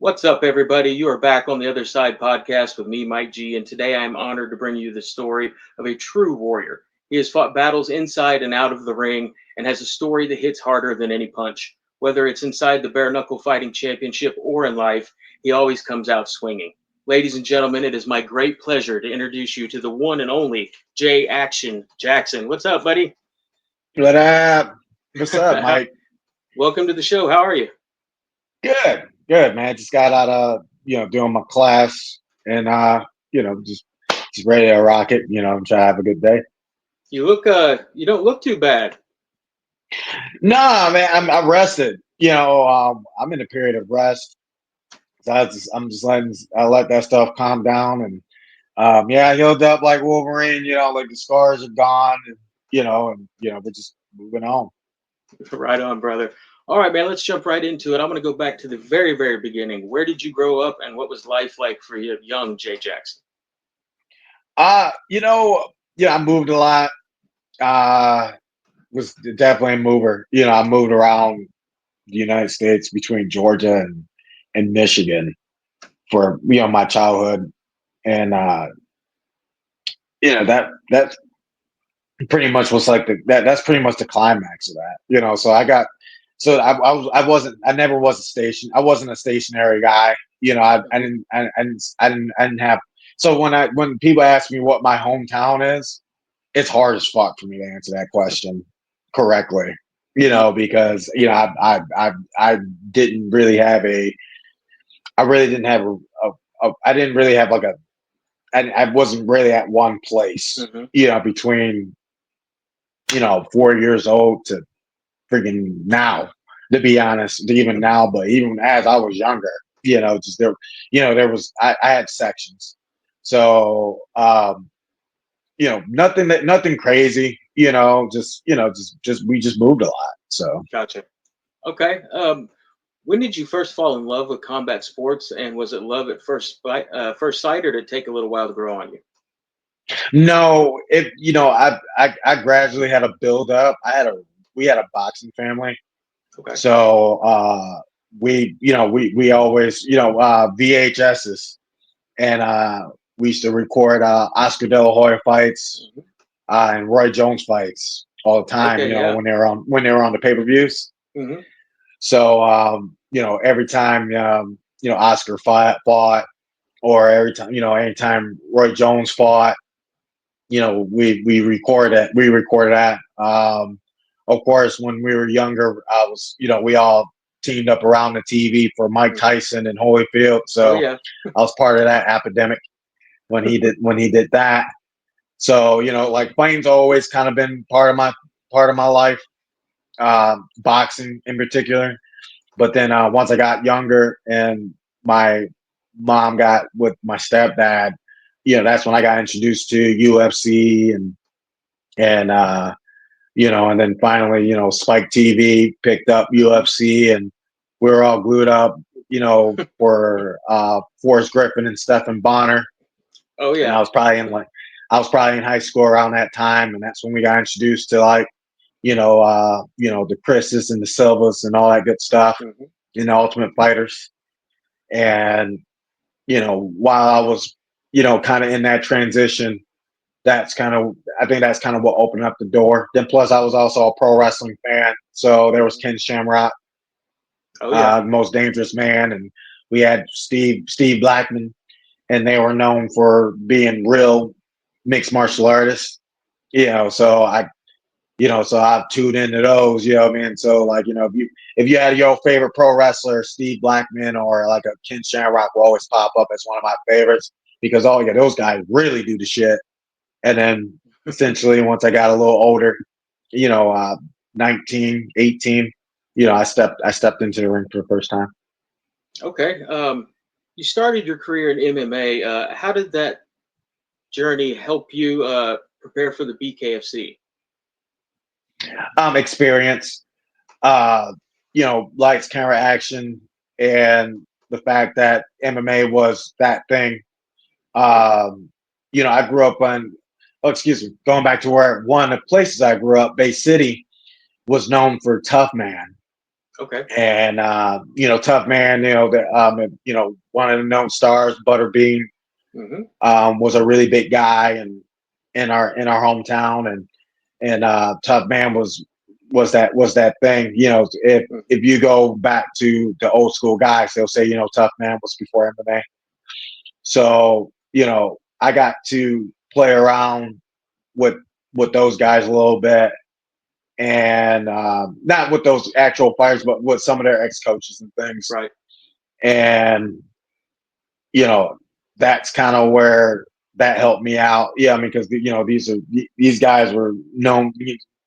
What's up, everybody? You are back on the Other Side podcast with me, Mike G, and today I am honored to bring you the story of a true warrior. He has fought battles inside and out of the ring and has a story that hits harder than any punch. Whether it's inside the bare knuckle fighting championship or in life, he always comes out swinging. Ladies and gentlemen, it is my great pleasure to introduce you to the one and only Jay Action Jackson. What's up, buddy? What up? What's up, Mike? Welcome to the show. How are you? Good, man. Just got out of doing my class and just ready to rock it. And try to have a good day. You don't look too bad. Nah, man, I'm rested. I'm in a period of rest. So I'm just I let that stuff calm down and I healed up like Wolverine. Like the scars are gone, and we're just moving on. Right on, brother. All right, man, let's jump right into it. I'm going to go back to the very, very beginning. Where did you grow up and what was life like for you, young Jay Jackson? I moved a lot. Was definitely a mover. I moved around the United States between Georgia and Michigan for my childhood, and that pretty much was like that's pretty much the climax of that. So I never was I wasn't a stationary guy. I didn't have. So when people ask me what my hometown is, it's hard as fuck for me to answer that question correctly. Because I didn't really have I really didn't have I didn't really have like I wasn't really at one place. Mm-hmm. Between 4 years old to freaking now, to be honest, even now, but even as I was younger, just there, there was, I had sections. So, nothing crazy, we just moved a lot. So, Gotcha. Okay. When did you first fall in love with combat sports, and was it love at first sight, or did it take a little while to grow on you? no, I gradually had a build up. We had a boxing family. Okay. So, we always, VHSs, and we used to record Oscar De La Hoya fights Mhm. and Roy Jones fights all the time. Okay. Yeah. When they were on the pay-per-views. Hmm. So every time Oscar fought, or anytime Roy Jones fought, we recorded that. Of course, when we were younger, we all teamed up around the TV for Mike Tyson and Holyfield. Oh So yeah. I was part of that epidemic when he did that. So like fighting's always kind of been part of my life, boxing in particular. But then once I got younger and my mom got with my stepdad, that's when I got introduced to UFC and and then finally, Spike TV picked up UFC, and we were all glued up, for Forrest Griffin and Stephen Bonner. Oh And yeah. I was probably in high school around that time, and that's when we got introduced to like, the Chris's and the Silvas and all that good stuff, Hmm. Ultimate Fighters. And, while I was, kind of in that transition, I think that's kind of what opened up the door. Then plus I was also a pro wrestling fan. So there was Ken Shamrock, Oh yeah. Most Dangerous Man, and we had Steve Blackman, and they were known for being real mixed martial artists. So so I've tuned into those, what I mean? So like, if you had your favorite pro wrestler, Steve Blackman or like a Ken Shamrock will always pop up as one of my favorites because those guys really do the shit. And then essentially once I got a little older, you know, uh, 19, 18, I stepped into the ring for the first time. Okay. You started your career in MMA. How did that journey help you prepare for the BKFC? Experience, lights, camera, action, and the fact that MMA was that thing. Um, I grew up going back to where one of the places I grew up, Bay City, was known for tough man. Okay. And Tough Man, one of the known stars, Butterbean, Hmm. was a really big guy and in our hometown, and Tough Man was that thing. If you go back to the old school guys, they'll say Tough Man was before MMA. So I got to play around with those guys a little bit, and not with those actual fighters, but with some of their ex coaches and things. Right. And you know, that's kind of where that helped me out. Yeah, I mean, because these guys were known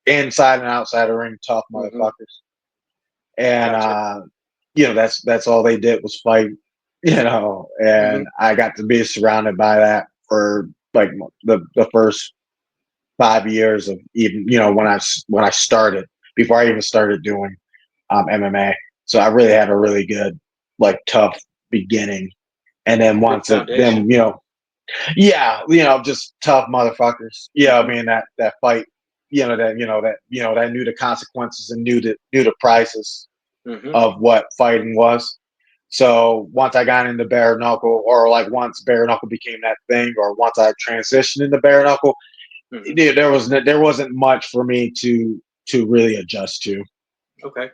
inside and outside the ring, tough Hmm. motherfuckers, and Gotcha. that's all they did was fight. Hmm. And I got to be surrounded by that for like the first 5 years of even when I started before I even started doing MMA. So I really had a really good like tough beginning, and then Good once it foundation. then yeah, just tough motherfuckers. Yeah, I Hmm. mean that fight, that knew the consequences and knew the prices Hmm. of what fighting was. So once I got into bare knuckle, or like once bare knuckle became that thing, or once I transitioned into bare knuckle, Hmm. there wasn't much for me to really adjust to. Okay.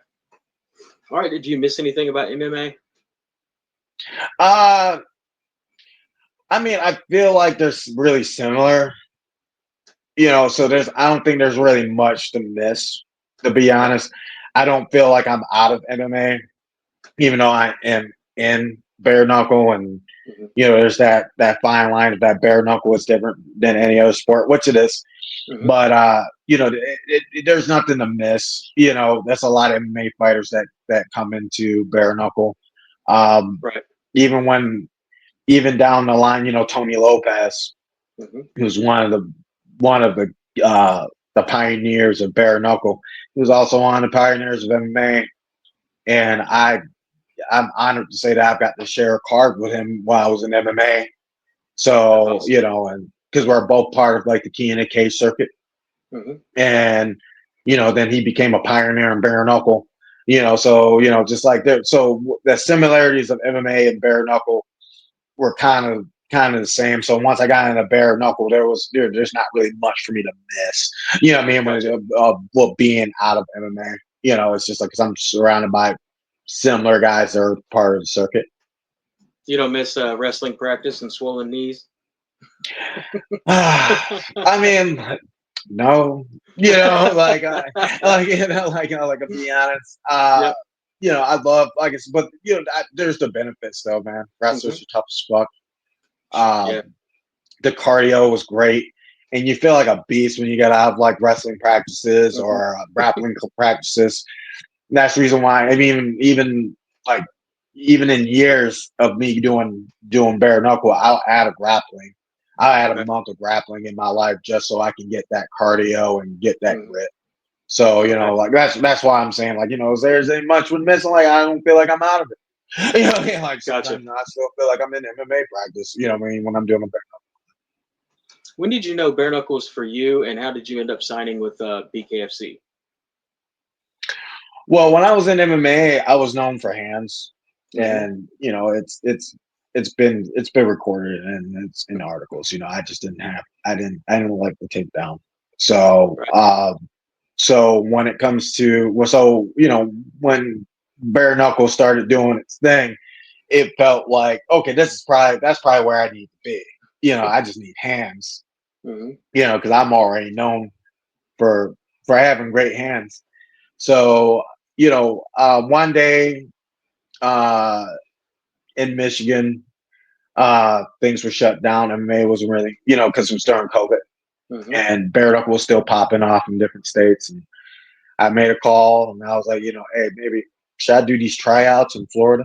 All right. Did you miss anything about MMA? Uh, I mean, I feel like they're really similar. So I don't think there's really much to miss. To be Okay. honest, I don't feel like I'm out of MMA, even though I am in bare knuckle, and Hmm. there's that fine line of that bare knuckle is different than any other sport, which it is. Hmm. But there's nothing to miss. That's a lot of MMA fighters that come into bare knuckle. Um, Right. even even down the line, Tony Lopez, Hmm. who's one of the pioneers of bare knuckle. He was also one of the pioneers of MMA, and I'm honored to say that I've got to share a card with him while I was in MMA. That's So awesome. and because we're both part of like the Key and a K circuit, Hmm. and then he became a pioneer in bare knuckle. So just like there, so the similarities of MMA and bare knuckle were kind of the same. So once I got into bare knuckle, there's not really much for me to miss. You know what I mean? Gotcha. Well, being out of MMA, it's just like because I'm surrounded by similar guys that are part of the circuit. You don't miss wrestling practice and swollen knees? I mean, no, like like to be honest, Yep. I love like it's, but there's the benefits though, man. Hmm. Wrestlers are tough as fuck. Yeah. Um, the cardio was great, and you feel like a beast when you get out of like wrestling practices Hmm. or grappling practices. And that's the reason why. I mean, like even in years of me doing bare knuckle, I'll add a grappling. I'll add a Okay. month of grappling in my life just so I can get that cardio and get that Hmm. grit. So Okay. like that's why I'm saying like is there's any much with missing, like I don't feel like I'm out of it. What I mean? Like Gotcha. sometimes I still feel like I'm in MMA practice. What I mean, when I'm doing a bare. When did you know bare knuckles for you, and how did you end up signing with BKFC? Well, when I was in MMA, I was known for hands, Hmm. and it's been recorded and it's in articles. I just I didn't like the takedown. So Right. so when it comes to when bare knuckle started doing its thing, it felt like okay, that's probably where I need to be. I just need hands. Hmm. Because I'm already known for having great hands. So, one day uh, in Michigan, things were shut down. MMA wasn't really, because it was during COVID, Hmm. and bare knuckle was still popping off in different states. And I made a call, and I was like, hey, maybe should I do these tryouts in Florida?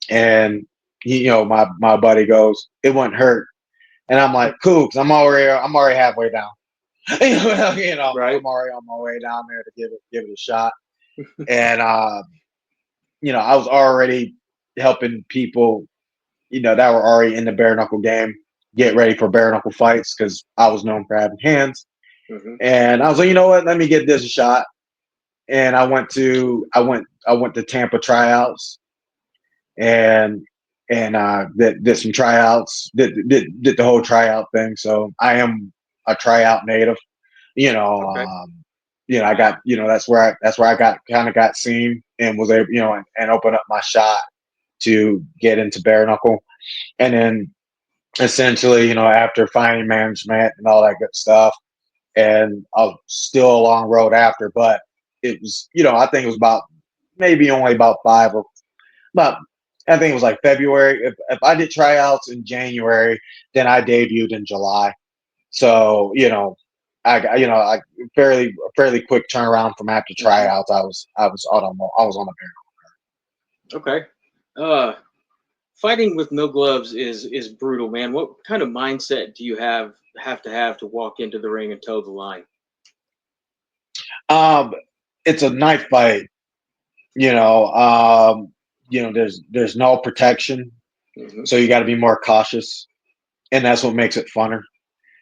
And my buddy goes, it wouldn't hurt, and I'm like, cool, because I'm already halfway down. Right. I'm already on my way down there to give it a shot, and I was already helping people, that were already in the bare knuckle game get ready for bare knuckle fights because I was known for having hands. Hmm. And I was like, you know what? Let me give this a shot. And I went I went to Tampa tryouts and did some tryouts, did the whole tryout thing. So I am a tryout native. You know, Okay. I got that's where I got seen and was able and open up my shot to get into bare knuckle, and then essentially after finding management and all that good stuff, and still a long road after, but it was I think it was about maybe only about about I think it was like February. If I did tryouts in January, then I debuted in July. So I fairly quick turnaround from after Hmm. tryouts. I was on the Okay. Uh, Fighting with no gloves is brutal, man. What kind of mindset do you have to walk into the ring and toe the line? It's a knife fight. There's no protection, Hmm. so you got to be more cautious, and that's what makes it funner.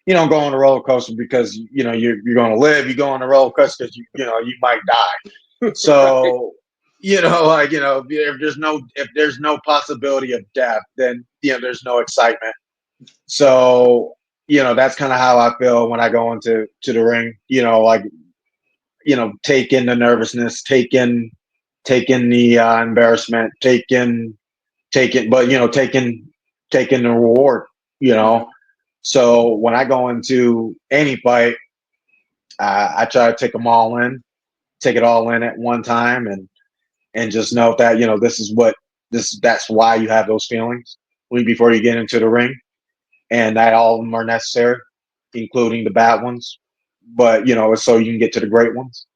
You don't go on a roller coaster because you're going to live. You go on a roller coaster because you might die. Right. So if there's no possibility of death, then there's no excitement. So that's kind of how I feel when I go into the ring. Take in the nervousness, take in the embarrassment, but take in the reward. You know, Hmm. so when I go into any fight, I try to take it all in at one time, and just know that that's why you have those feelings before you get into the ring, and that all of them are necessary, including the bad ones. But it's so you can get to the great ones.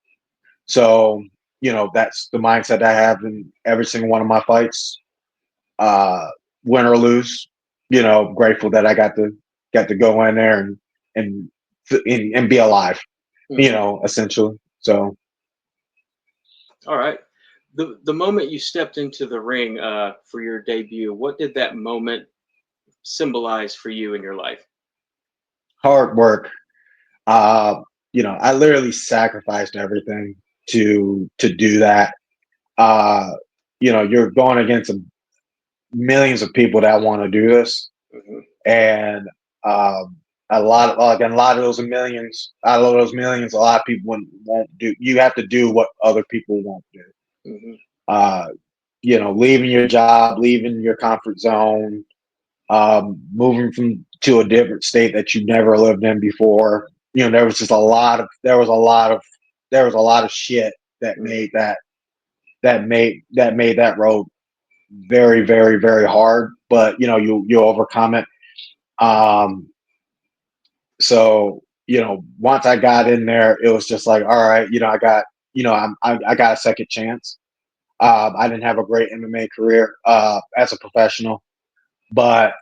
So that's the mindset I have in every single one of my fights, uh, win or lose. Grateful that I got to go in there and and be alive. Hmm. Essentially. So All right. The moment you stepped into the ring for your debut, what did that moment symbolize for you in your life? hard work. Uh, I literally sacrificed everything to do that. Uh, you're going against millions of people that want to do this, Hmm. and a lot of those millions, a lot of people won't do. You have to do what other people won't do. Hmm. Uh, leaving your job, leaving your comfort zone, moving from to a different state that you never lived in before. There was just a lot of shit that Hmm. made that road very, very, very hard. But you overcome it. Um, so once I got in there, it was just like, all right, I got I got a second chance. I didn't have a great MMA career as a professional, but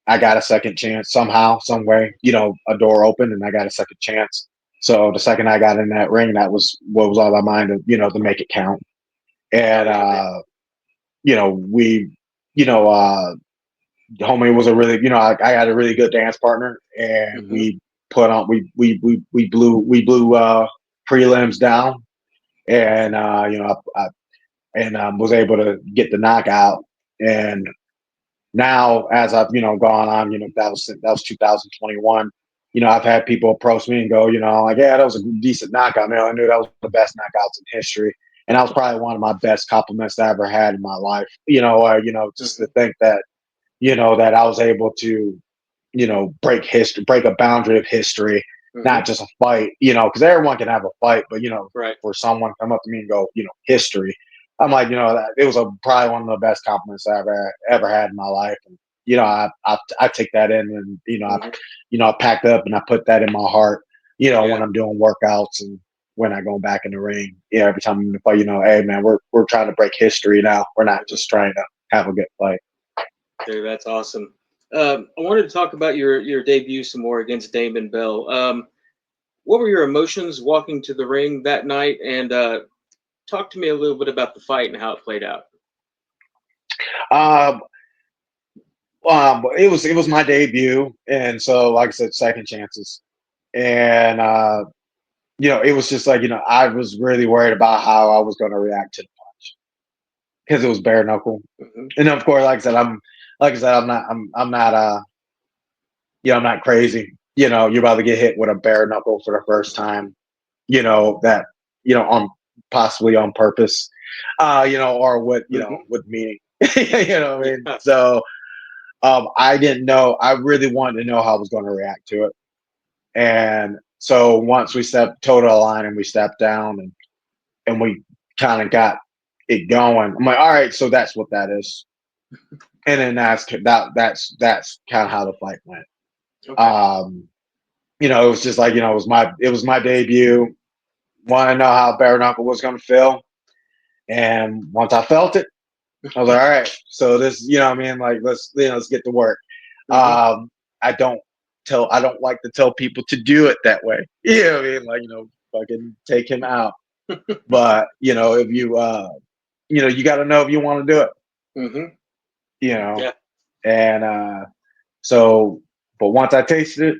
I got a second chance somehow, some way. A door opened and I got a second chance. So the second I got in that ring, that was what was on my mind to make it count. And Yeah, man. we, homie was a really, I had a really good dance partner, and Hmm. we blew prelims down, and was able to get the knockout. And now, as I've gone on, that was 2021. I've had people approach me and go, like, yeah, that was a decent knockout. Man, I knew that was the best knockouts in history, and that was probably one of my best compliments I ever had in my life. Just to Hmm. think that that I was able to break a boundary of history, Hmm. not just a fight. Because everyone can have a fight, but Right. for someone to come up to me and go, history, I'm like, it was probably one of the best compliments I ever had in my life. And I take that in, and Hmm. I packed up and I put that in my heart. When Yeah. I'm doing workouts and when I go back in the ring, every time I'm in the fight, hey man, we're trying to break history now. We're not Hmm. just trying to have a good fight. Dude, that's awesome. I wanted to talk about your debut some more against Damon Bell. What were your emotions walking to the ring that night? And talk to me a little bit about the fight and how it played out. Um, it was my debut, and so like I said, second chances, and it was just like I was really worried about how I was going to react to it. because it was bare knuckle. Mhm. And of course, I'm not I'm not crazy. You're about to get hit with a bare knuckle for the first time. That on possibly on purpose. Or Mhm. with meaning. You know what I mean? Yeah. So I didn't know. I really wanted to know how I was going to react to it. And so once we stepped toe to the line and we stepped down and we kind of got it going, I'm like, all right, so that's what that is. And then that's kind of how the fight went. Okay. Um, it was just like, it was my debut. Want to know how bare knuckle was going to feel. And once I felt it, I was like, all right, so this, what I mean? Like, let's get to work. Mhm. Um, I don't like to tell people to do it that way. You know what I mean? Like, fucking take him out. But, if you got to know if you want to do it, Mhm. you know? Yeah. And, so, but once I tasted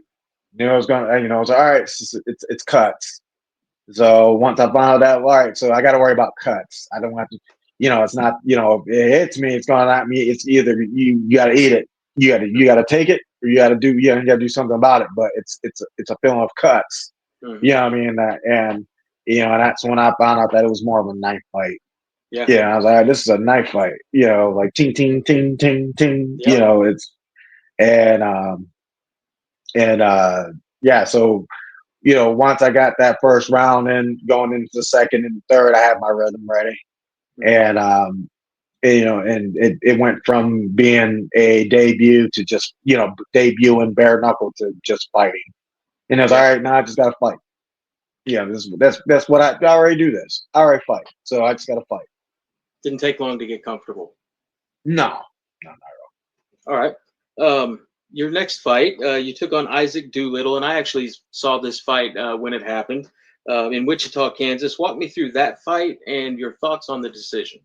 it, I was going to, I was like, all right, it's cuts. So once I found out, all right, so I got to worry about cuts. I don't have to, it's not, if it hits me, it's going at me. It's either you got to eat it, you got to take it, or you got to do something about it. But it's a feeling of cuts. You Mhm. know what I mean? And that's when I found out that it was more of a knife fight. Yeah. Yeah, I was like, this is a knife fight. Like ting ting ting ting ting. Yep. It's and and yeah, so once I got that first round in, going into the second and third, I had my rhythm ready. Mhm. And, and it went from being a debut to just, debuting bare knuckle to just fighting. And I was all Yeah. right, now I just got to fight. That's what I already do this. I already fight. So I just got to fight. Didn't take long to get comfortable. No, no, All right. Your next fight, you took on Isaac Doolittle, and I actually saw this fight when it happened in Wichita, Kansas. Walk me through that fight and your thoughts on the decision.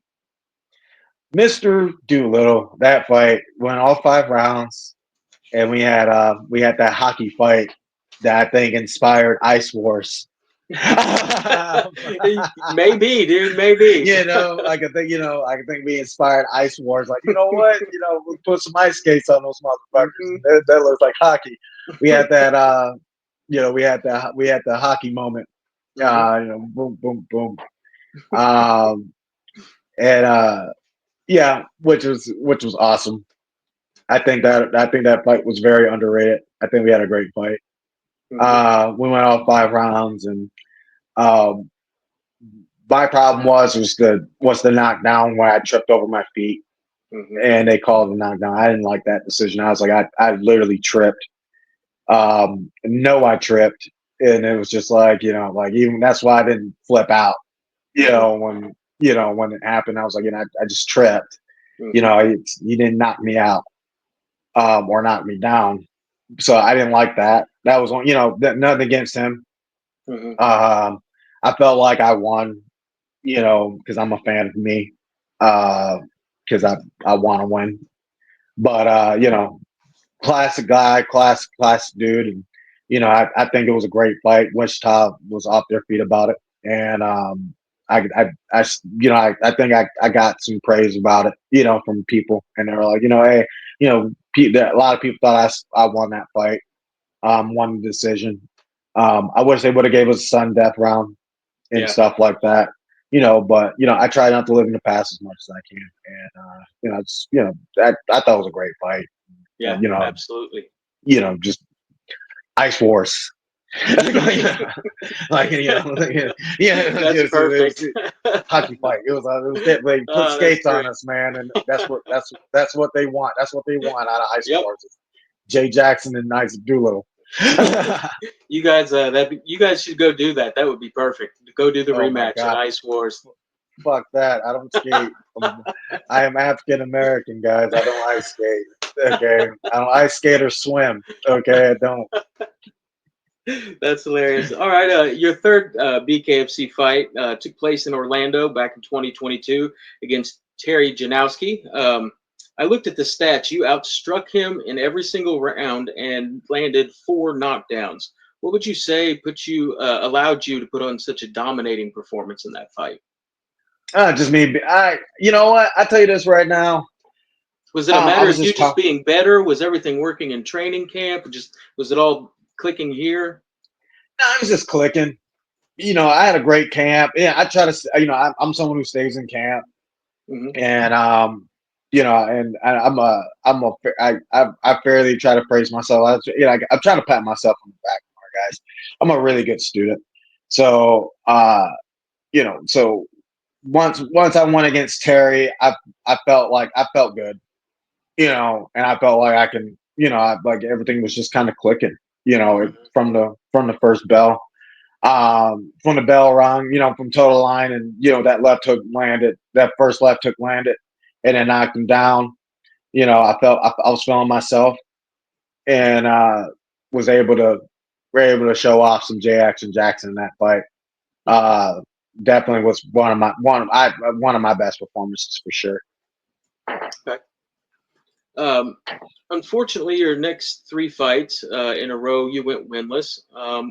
Mr. Doolittle, that fight went all 5 rounds. And we had that hockey fight that I think inspired Ice Wars. Maybe, dude. Maybe. I can think we inspired Ice Wars. Like, you know what? We'll put some ice skates on those motherfuckers, and Mhm. that looks like hockey. We had that. We had the hockey moment. Mhm. Boom, boom, boom. Um, and yeah, which was awesome. I think that fight was very underrated. I think we had a great fight. Mhm. We went all 5 rounds, and um, my problem was the knockdown where I tripped over my feet, Mhm. and they called the knockdown. I didn't like that decision. I was like, I literally tripped. No, I tripped, and it was just like like even that's why I didn't flip out. Mhm. When it happened, I was like, I just tripped. Mhm. He didn't knock me out or knock me down, so I didn't like that. That was nothing against him. Mhm. Um, I felt like I won, because I'm a fan of me, because I want to win. But classic guy, classic dude, and I think it was a great fight. Wichita was off their feet about it, and I think I got some praise about it, from people, and they were like, hey, a lot of people thought I won that fight, won the decision. I wish they would have gave us a sudden death round and Yeah. stuff like that. But I try not to live in the past as much as I can, and it's I thought it was a great fight. Yeah. And, Absolutely. just ice wars. Like That's it was perfect. a hockey fight. It was that they put Oh, that's skates on great. us, man, and that's what they want. That's what they want out of ice Yep. wars. Jay Jackson and Isaac Doolittle. You guys should go do that. That would be perfect. Go do the Oh my rematch in god, Ice Wars. fuck that. I don't skate. I am African American, guys. I don't ice skate. Okay. I don't ice skate or swim. Okay. I don't. That's hilarious. All right, your third BKFC fight took place in Orlando back in 2022 against Terry Janowski. I looked at the stats. You outstruck him in every single round and landed 4 knockdowns. What would you say allowed you to put on such a dominating performance in that fight? Just me. You know what? I tell you this right now. Was it a I matter was of you just just talking. being better? Was everything working in training camp? Just was it all clicking here? I was just clicking. I had a great camp. Yeah, I try to. I'm someone who stays in camp, Hmm. and I fairly try to praise myself. I'm trying to pat myself on the back more, guys. I'm a really good student. So, so once I went against Terry, I felt good, and I felt like I can, like everything was just kind of clicking, Hmm. from the first bell. From the bell rung, from total line, and that first left hook landed, and then knocked him down. I was feeling myself, and was able to were able to show off some J Action Jackson in that fight. Uh, Definitely was one of my best performances for sure. Okay. Um, Unfortunately, your next three fights in a row, you went winless.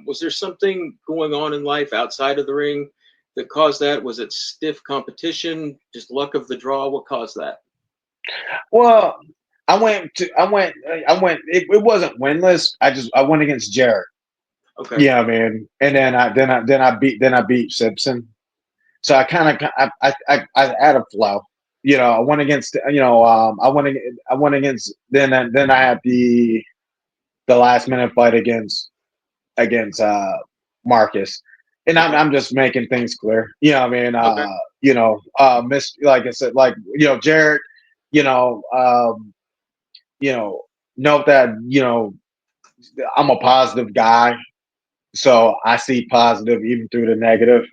Was there something going on in life outside of the ring that caused that? Was it stiff competition, just luck of the draw? What caused that? Well, I went. It wasn't winless. I went against Jared. Okay. Yeah, man. And then I beat Simpson. So I kind of I had a flow. I went against I went against then I had the last minute fight against Marcus. And Okay. I'm just making things clear. Okay. Miss like I said, like Jared, you know, um, you know, note that I'm a positive guy, so I see positive even through the negative.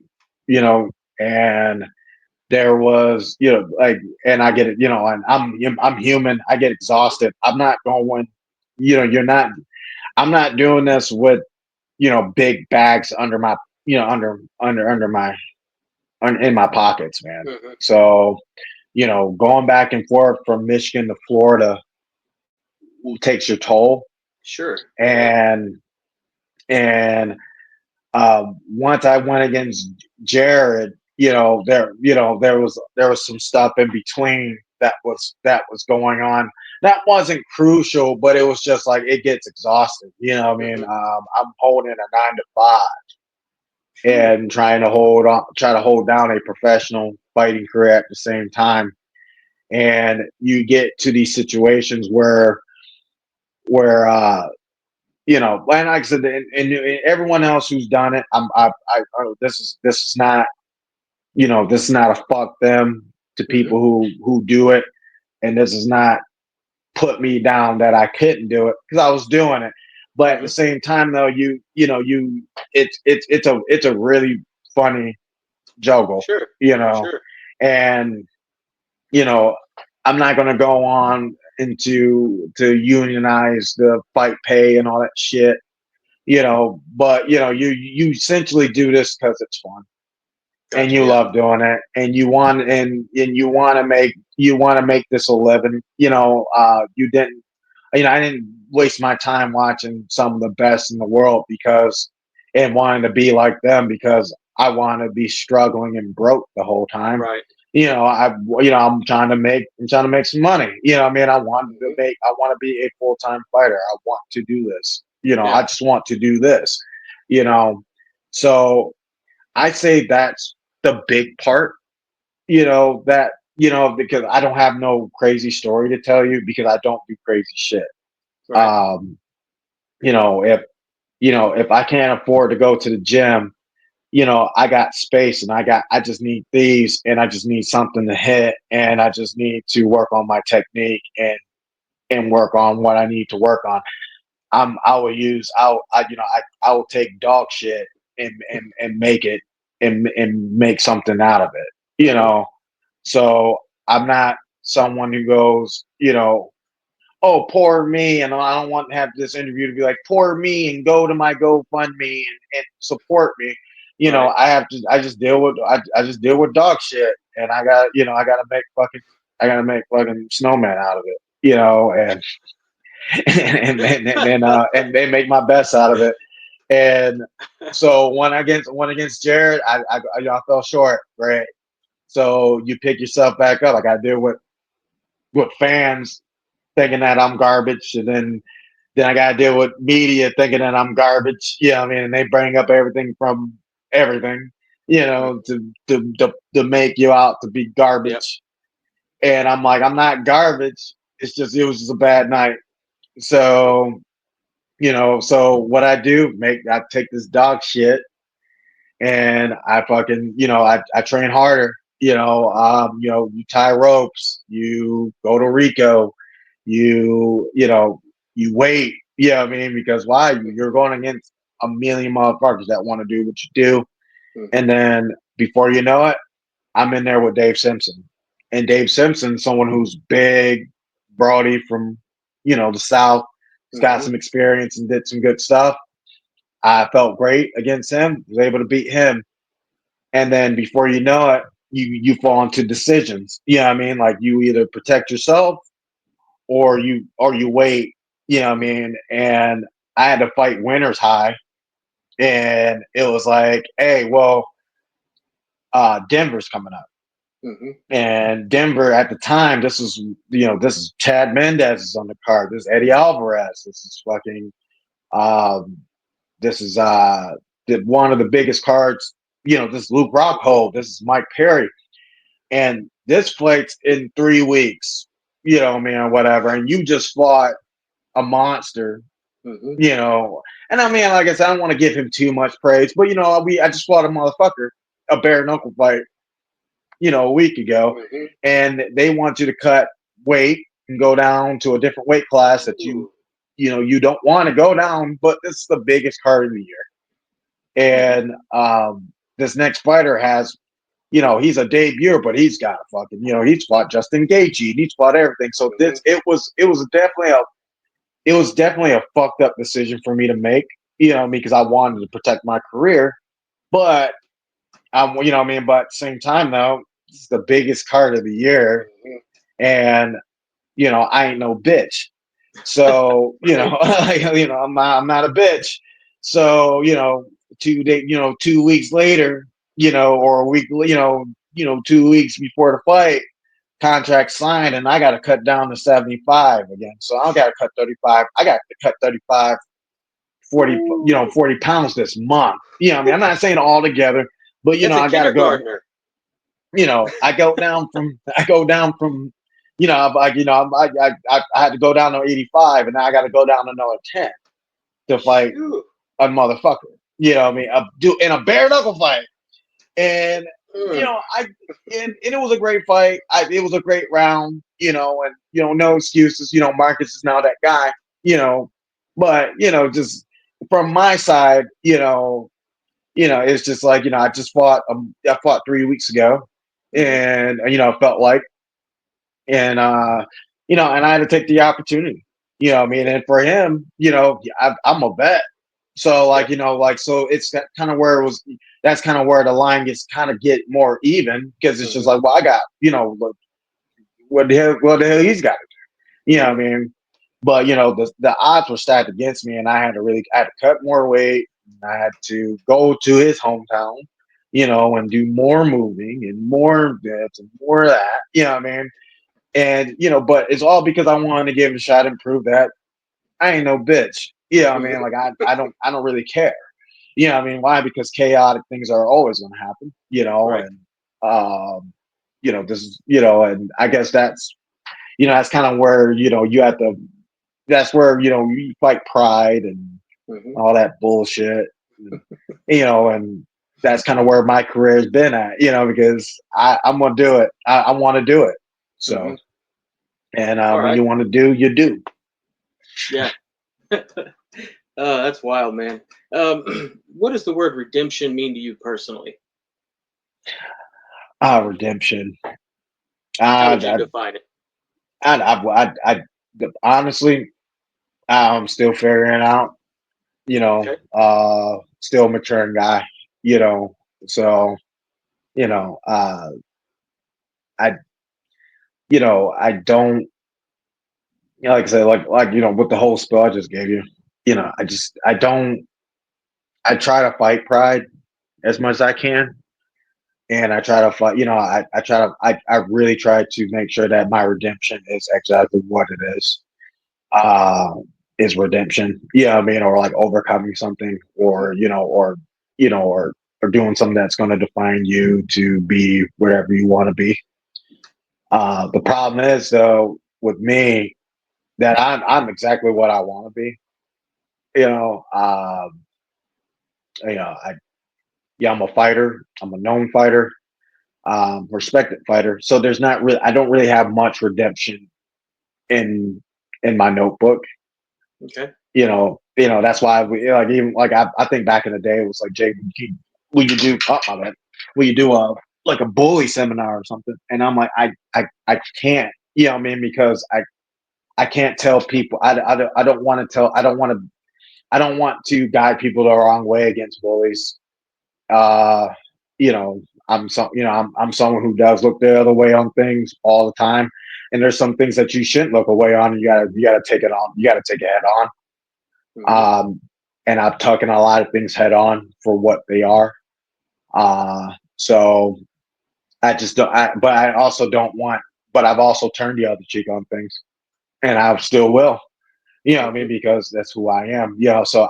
You know, and there was like, and I get it, and I'm human. I get exhausted. I'm not going. You're not. I'm not doing this with big bags under my under my in my pockets, man. Hmm. So going back and forth from Michigan to Florida takes your toll, Sure. Yeah. and and once I went against Jared, there was some stuff in between that was going on. That wasn't crucial, but it was just like it gets exhausting. Hmm. I'm holding a 9 to 5 Phew. and try to hold down a professional fighting career at the same time. And you get to these situations where and like I said, and everyone else who's done it, this is not, this is not a fuck them to Hmm. people who do it, and this is not put me down that I couldn't do it because I was doing it. But at the Hmm. same time, though, it's a really funny juggle, Sure. you know, Sure. and you know, I'm not going to go on into to unionize the fight pay and all that shit, but you essentially do this because it's fun and Gotcha. you Yeah. love doing it, and you want to make this a living. You didn't, I didn't waste my time watching some of the best in the world because and wanting to be like them because I want to be struggling and broke the whole time. Right. I'm trying to make some money. Hmm. I want to be a full-time fighter. I want to do this. Yeah. I just want to do this. You know, so I say that's the big part. Because I don't have no crazy story to tell you because I don't do crazy shit. Right. Um, if if I can't afford to go to the gym, I got space and I just need these and I just need something to hit and I just need to work on my technique and work on what I need to work on. I will take dog shit and make it and make something out of it. Hmm. So I'm not someone who goes, oh, poor me, and I don't want to have this interview to be like, poor me, and go to my GoFundMe and support me. Right. I just deal with dog shit, and I gotta make fucking snowman out of it, and and they make my best out of it. And so one against Jared, I fell short, right? So you pick yourself back up. I got to deal with fans thinking that I'm garbage, and then I got to deal with media thinking that I'm garbage. Yeah, I mean, and they bring up everything from everything, to make you out to be Yep. garbage. And I'm like, I'm not garbage. It was just a bad night. So, so what I do, I take this dog shit and I fucking, I train harder. You tie ropes, you go to Rico, you wait. Yeah, I mean, because why? You're going against a million motherfuckers that want to do what you do. Mm-hmm. And then before you know it, I'm in there with Dave Simpson. And Dave Simpson, someone who's big, broady from, the South, he's got Mm-hmm. some experience and did some good stuff. I felt great against him, was able to beat him. And then before you know it, you fall into decisions. Yeah, I mean, like you either protect yourself or you wait. I mean, and I had to fight winner's high, and it was like, hey, well, Denver's coming up. Mm-hmm. And Denver at the time, this is Chad Mendez is on the card. This is Eddie Alvarez. This is fucking um, this is one of the biggest cards. This is Luke Rockhold. This is Mike Perry. And this fight's in 3 weeks. I mean, or whatever. And you just fought a monster. Mm-hmm. You know, and I mean, like I said, I don't want to give him too much praise, but I just fought a motherfucker, a bare knuckle fight, a week ago, Mm-hmm. and they want you to cut weight and go down to a different weight class that Ooh. you don't want to go down, but this is the biggest card of the year. Mm-hmm. And this next fighter has, he's a debuter, but he's got a fucking, he's fought Justin Gaethje, and he's fought everything. So Mm-hmm. it was definitely a fucked up decision for me to make, because I wanted to protect my career, but what I mean, but at the same time though, it's the biggest card of the year, Mm-hmm. and I ain't no bitch. So I'm not a bitch. So 2 weeks later, or a week, 2 weeks before the fight, contract signed, and I got to cut down to 75 again. So I got to cut 35. I got to cut 35, 40, Ooh. 40 pounds this month. I mean, I'm not saying all together, but That's a I got to go. kindergartner. I go down from, I had to go down to 85, and now I got to go down to another 10 to fight Shoot. a motherfucker. What I mean, do in a bare knuckle fight, and Mm. I and it was a great fight. It was a great round. And no excuses. Marcus is now that guy. But just from my side, it's just like I fought 3 weeks ago, Mm-hmm. and felt like, and and I had to take the opportunity. I mean, and for him, I'm a vet, so Yep. so it's that kind of where it was. That's kind of where the line gets kind of get more even, because it's just Mm-hmm. like, well, I got what the hell he's got to do. I Mm-hmm. mean, but the odds were stacked against me, and I had to cut more weight. And I had to go to his hometown, and do more moving and more this and more of that. I mean, and but it's all because I wanted to give him a shot and prove that I ain't no bitch. I mean, like I don't really care. I mean, why? Because chaotic things are always going to happen. Right. And this is and I guess that's kind of where you have to. That's where you fight pride and Mm-hmm. all that bullshit. And, and that's kind of where my career has been at. Because I'm gonna do it. I want to do it. Mm-hmm. So, and All when right. you want to do, you do. Yeah. That's wild, man. What does the word redemption mean to you personally? Redemption. How I, would you define it? honestly, I'm still figuring it out. Okay. Still maturing guy. You know, so I I don't, like I said, like with the whole spill I just gave you. I don't. I try to fight pride as much as I can, and I try to fight. I really try to make sure that my redemption is exactly what it is. Uh, is redemption. Yeah, I mean, or like overcoming something, or or doing something that's going to define you to be wherever you want to be. The problem is though with me that I'm exactly what I want to be. You know, I yeah, I'm a fighter. I'm a known fighter, respected fighter. So there's not really, I don't really have much redemption in my notebook. Okay. That's why we like even like I think back in the day it was like Jay, will you do? Oh my bad. Will you do a like a bully seminar or something? And I'm like I can't. You know what I mean? Because I can't tell people. I don't want to tell. I don't want to guide people the wrong way against bullies. Uh, I'm someone who does look the other way on things all the time, and there's some things that you shouldn't look away on. And you gotta take it on. You gotta take it head on. Hmm. And I've taken a lot of things head on for what they are. So I just don't. But I also don't want. But I've also turned the other cheek on things, and I still will. You know what I mean? Hmm. Because that's who I am. So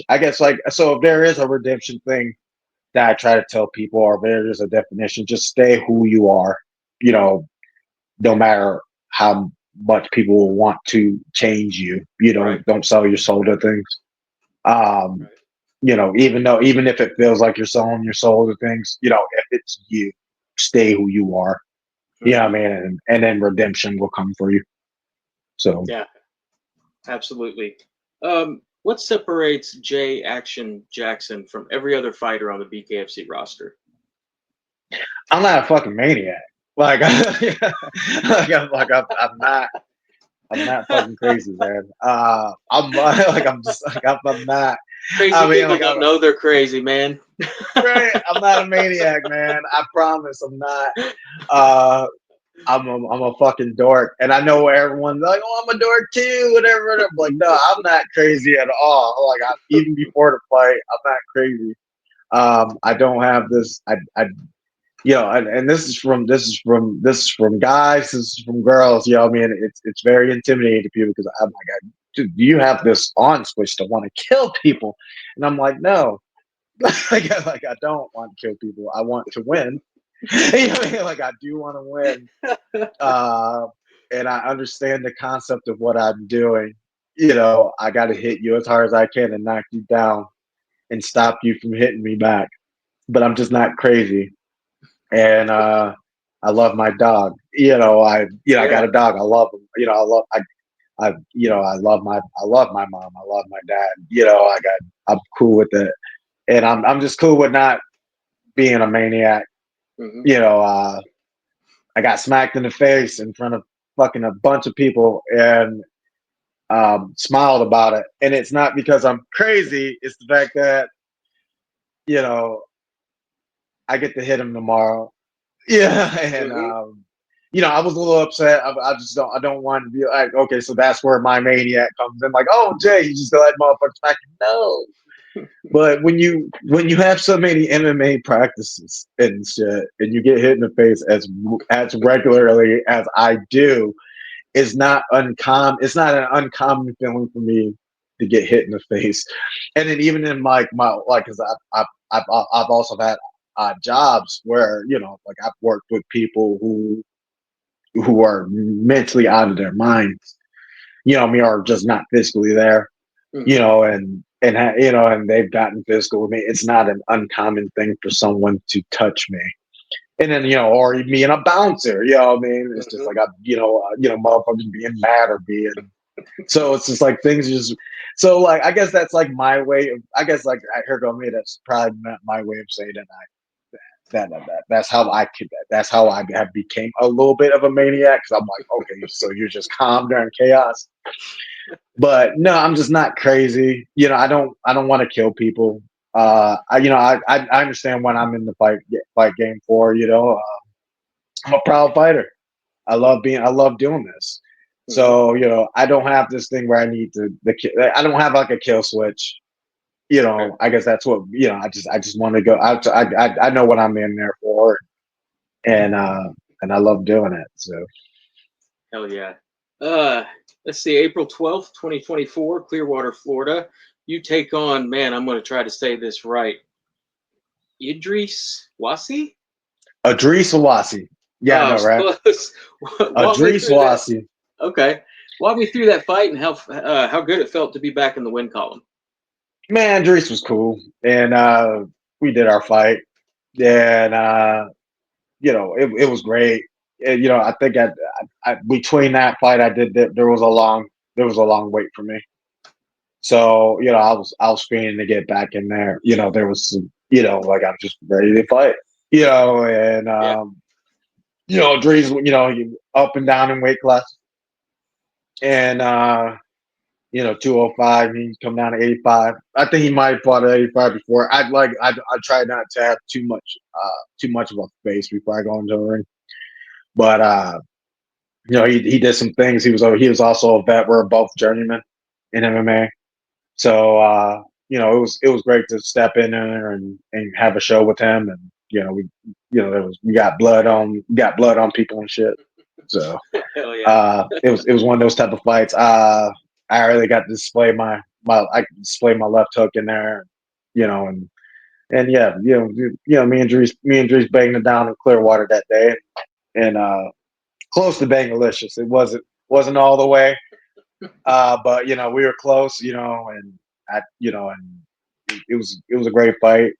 I guess like, so if there is a redemption thing that I try to tell people, or if there is a definition, just stay who you are. You know, no matter how much people will want to change you. Right. Don't sell your soul to things. Um, Right. even if it feels like you're selling your soul to things, if it's you, stay who you are. Yeah, I Hmm. mean, and then redemption will come for you. So Yeah. Absolutely. What separates Jay Action Jackson from every other fighter on the BKFC roster? I'm not a fucking maniac. Like, I'm not fucking crazy, man. I'm like, I'm just like, I'm not. Crazy I mean, people like, don't know they're crazy, man. right. I'm not a maniac, man. I promise, I'm not. Uh, I'm a fucking dork, and I know everyone's like, "Oh, I'm a dork too," whatever. And I'm like, no, I'm not crazy at all. Like, even before the fight, I'm not crazy. I don't have this. And this is from guys, this is from girls. I mean, it's very intimidating to people because I'm like, dude, you have this on switch to want to kill people, and I'm like, no, like I don't want to kill people. I want to win. You know what I mean? Like I do want to win, uh, and I understand the concept of what I'm doing. I got to hit you as hard as I can and knock you down and stop you from hitting me back. But I'm just not crazy, and I love my dog. I got Yeah. a dog. I love him. I love my mom. I love my dad. I'm cool with it, and I'm just cool with not being a maniac. Hmm. You know, uh, I got smacked in the face in front of fucking a bunch of people and smiled about it. And it's not because I'm crazy. It's the fact that you know I get to hit him tomorrow. Yeah, and Hmm. I was a little upset. I just don't. I don't want to be like, okay, so that's where my maniac comes in. Like, oh, Jay, you just let motherfuckers smack you. No, but when you have so many MMA practices and shit, and you get hit in the face as regularly as I do, it's not uncommon. It's not an uncommon feeling for me to get hit in the face. And then even in my like, because I've also had jobs where like I've worked with people who are mentally out of their minds. I mean, are just not physically there. Hmm. And they've gotten physical with me. It's not an uncommon thing for someone to touch me. And then, or me and a bouncer, what I mean? It's just Hmm. like, motherfuckers being mad or being, so it's just like things just, so like, I guess that's like my way of, I guess like, here go me, that's probably not my way of saying that. That's how I have became a little bit of a maniac. Cause I'm like, okay, so you're just calm during chaos. But no, I'm just not crazy. I don't want to kill people. I understand when I'm in the fight game for, I'm a proud fighter. I love doing this. Hmm. So, I don't have this thing where I need I don't have like a kill switch. Okay. I guess that's what I just want to go. I know what I'm in there for, and I love doing it. So Hell yeah. Uh, let's see, April 12th, 2024, Clearwater, Florida. You take on, man, I'm going to try to say this right. Idris Wasi? Adris Awasi, yeah, I Oh, know, right? close. Walk me Adris through that. Awasi, Okay. Walk me through that fight and how good it felt to be back in the win column. man, Adris was cool, and we did our fight, and it was great. And, I think between that fight, there was a long wait for me. So I was feeling to get back in there. There was some, like I'm just ready to fight. And Yeah. Drees, up and down in weight class, and 205. He come down to 85. I think he might have fought at 85 before. I try not to have too much of a face before I go into the ring. But he did some things. He was also a vet. We're both journeymen in MMA. So it was great to step in there and have a show with him, and we got blood on people and shit. So Hell yeah. it was one of those type of fights. I really got to display I could display my left hook in there, and yeah, me and Drees banged it down in Clearwater that day, and close to Bangalicious. It wasn't all the way, but we were close, and it was a great fight.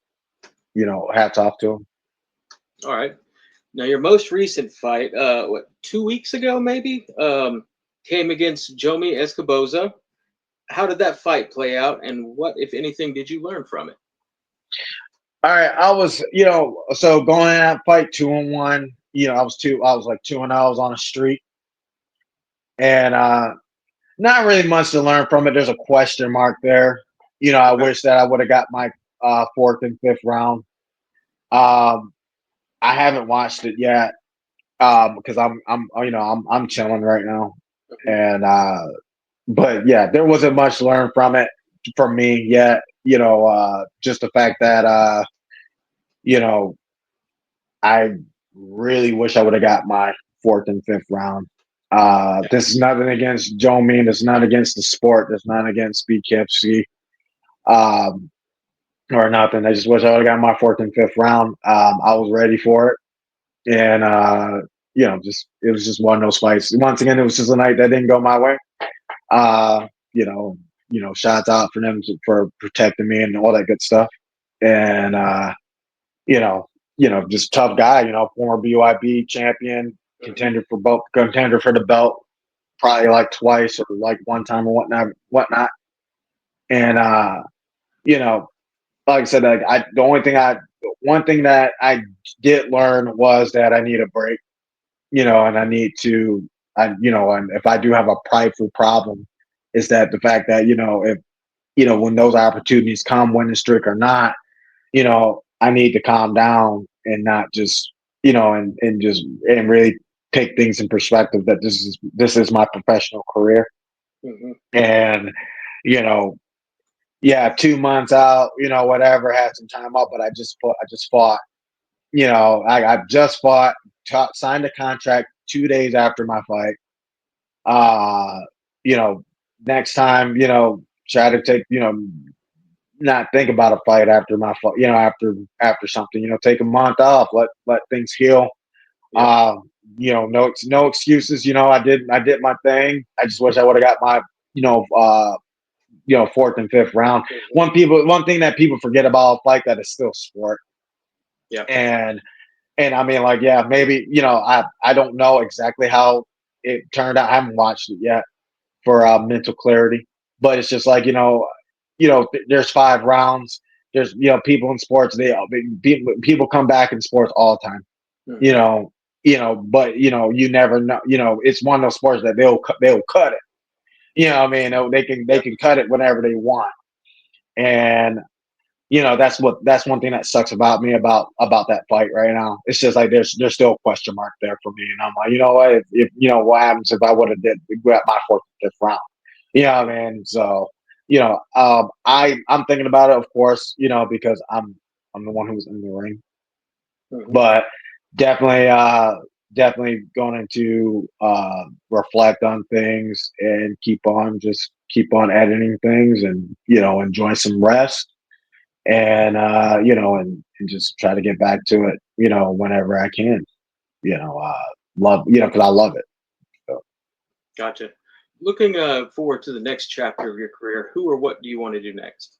Hats off to him. All right. Now, your most recent fight, what, 2 weeks ago, maybe, came against Jomi Escoboza. How did that fight play out, and what, if anything, did you learn from it? All right, I was, so going in that fight 2-1. I was like 2-0. I was on a streak, and not really much to learn from it. There's a question mark there. I Okay. wish that I would have got my fourth and fifth round. Um, I haven't watched it yet because I'm chilling right now, Mhm. and but yeah, there wasn't much to learn from it for me yet. Just the fact that you know I really wish I would have got my fourth and fifth round. Yeah. This is nothing against Joe Mean. It's not against the sport. It's not against BKFC um, or nothing. I just wish I would have got my fourth and fifth round. I was ready for it, and just it was just one of those fights. Once again, it was just a night that didn't go my way. Uh, you know, Shots out for them for protecting me and all that good stuff. And you know, just tough guy. Former BYB champion, Hmm. contender for the belt, probably like twice or like one time or whatnot. And you know, like I said, like one thing that I did learn was that I need a break. And I need to, and if I do have a prideful problem, is that the fact that if when those opportunities come, winning streak or not, I need to calm down and not just, and really take things in perspective that this is my professional career. Hmm. And, you know, yeah, 2 months out, whatever, had some time out, but I just fought, I just fought, signed a contract 2 days after my fight. Uh, you know, Next time, try to take, not think about a fight after my fight, after something, take a month off, let things heal. Yeah. No excuses. I did my thing. I just wish I would have got my, fourth and fifth round. Hmm. One thing that people forget about a fight that is still sport. Yeah. And I mean, like, yeah, maybe, I don't know exactly how it turned out. I haven't watched it yet for mental clarity, but it's just like, there's 5 rounds. There's, people in sports, people come back in sports all the time, you Hmm. know, but you never know, it's one of those sports that they'll cut it. What I mean, they Yeah. can cut it whenever they want. And that's one thing that sucks about me about that fight right now. It's just like there's still a question mark there for me, and I'm like, you know what? If what happens if I would have did grab my fourth, fifth round? You know what I mean? So I'm thinking about it, of course, because I'm the one who's in the ring, Hmm. but definitely, definitely going to reflect on things and keep on editing things, and enjoy some rest, and and just try to get back to it, whenever I can. Love, because I love it. So, Gotcha. Looking forward to the next chapter of your career, who or what do you want to do next?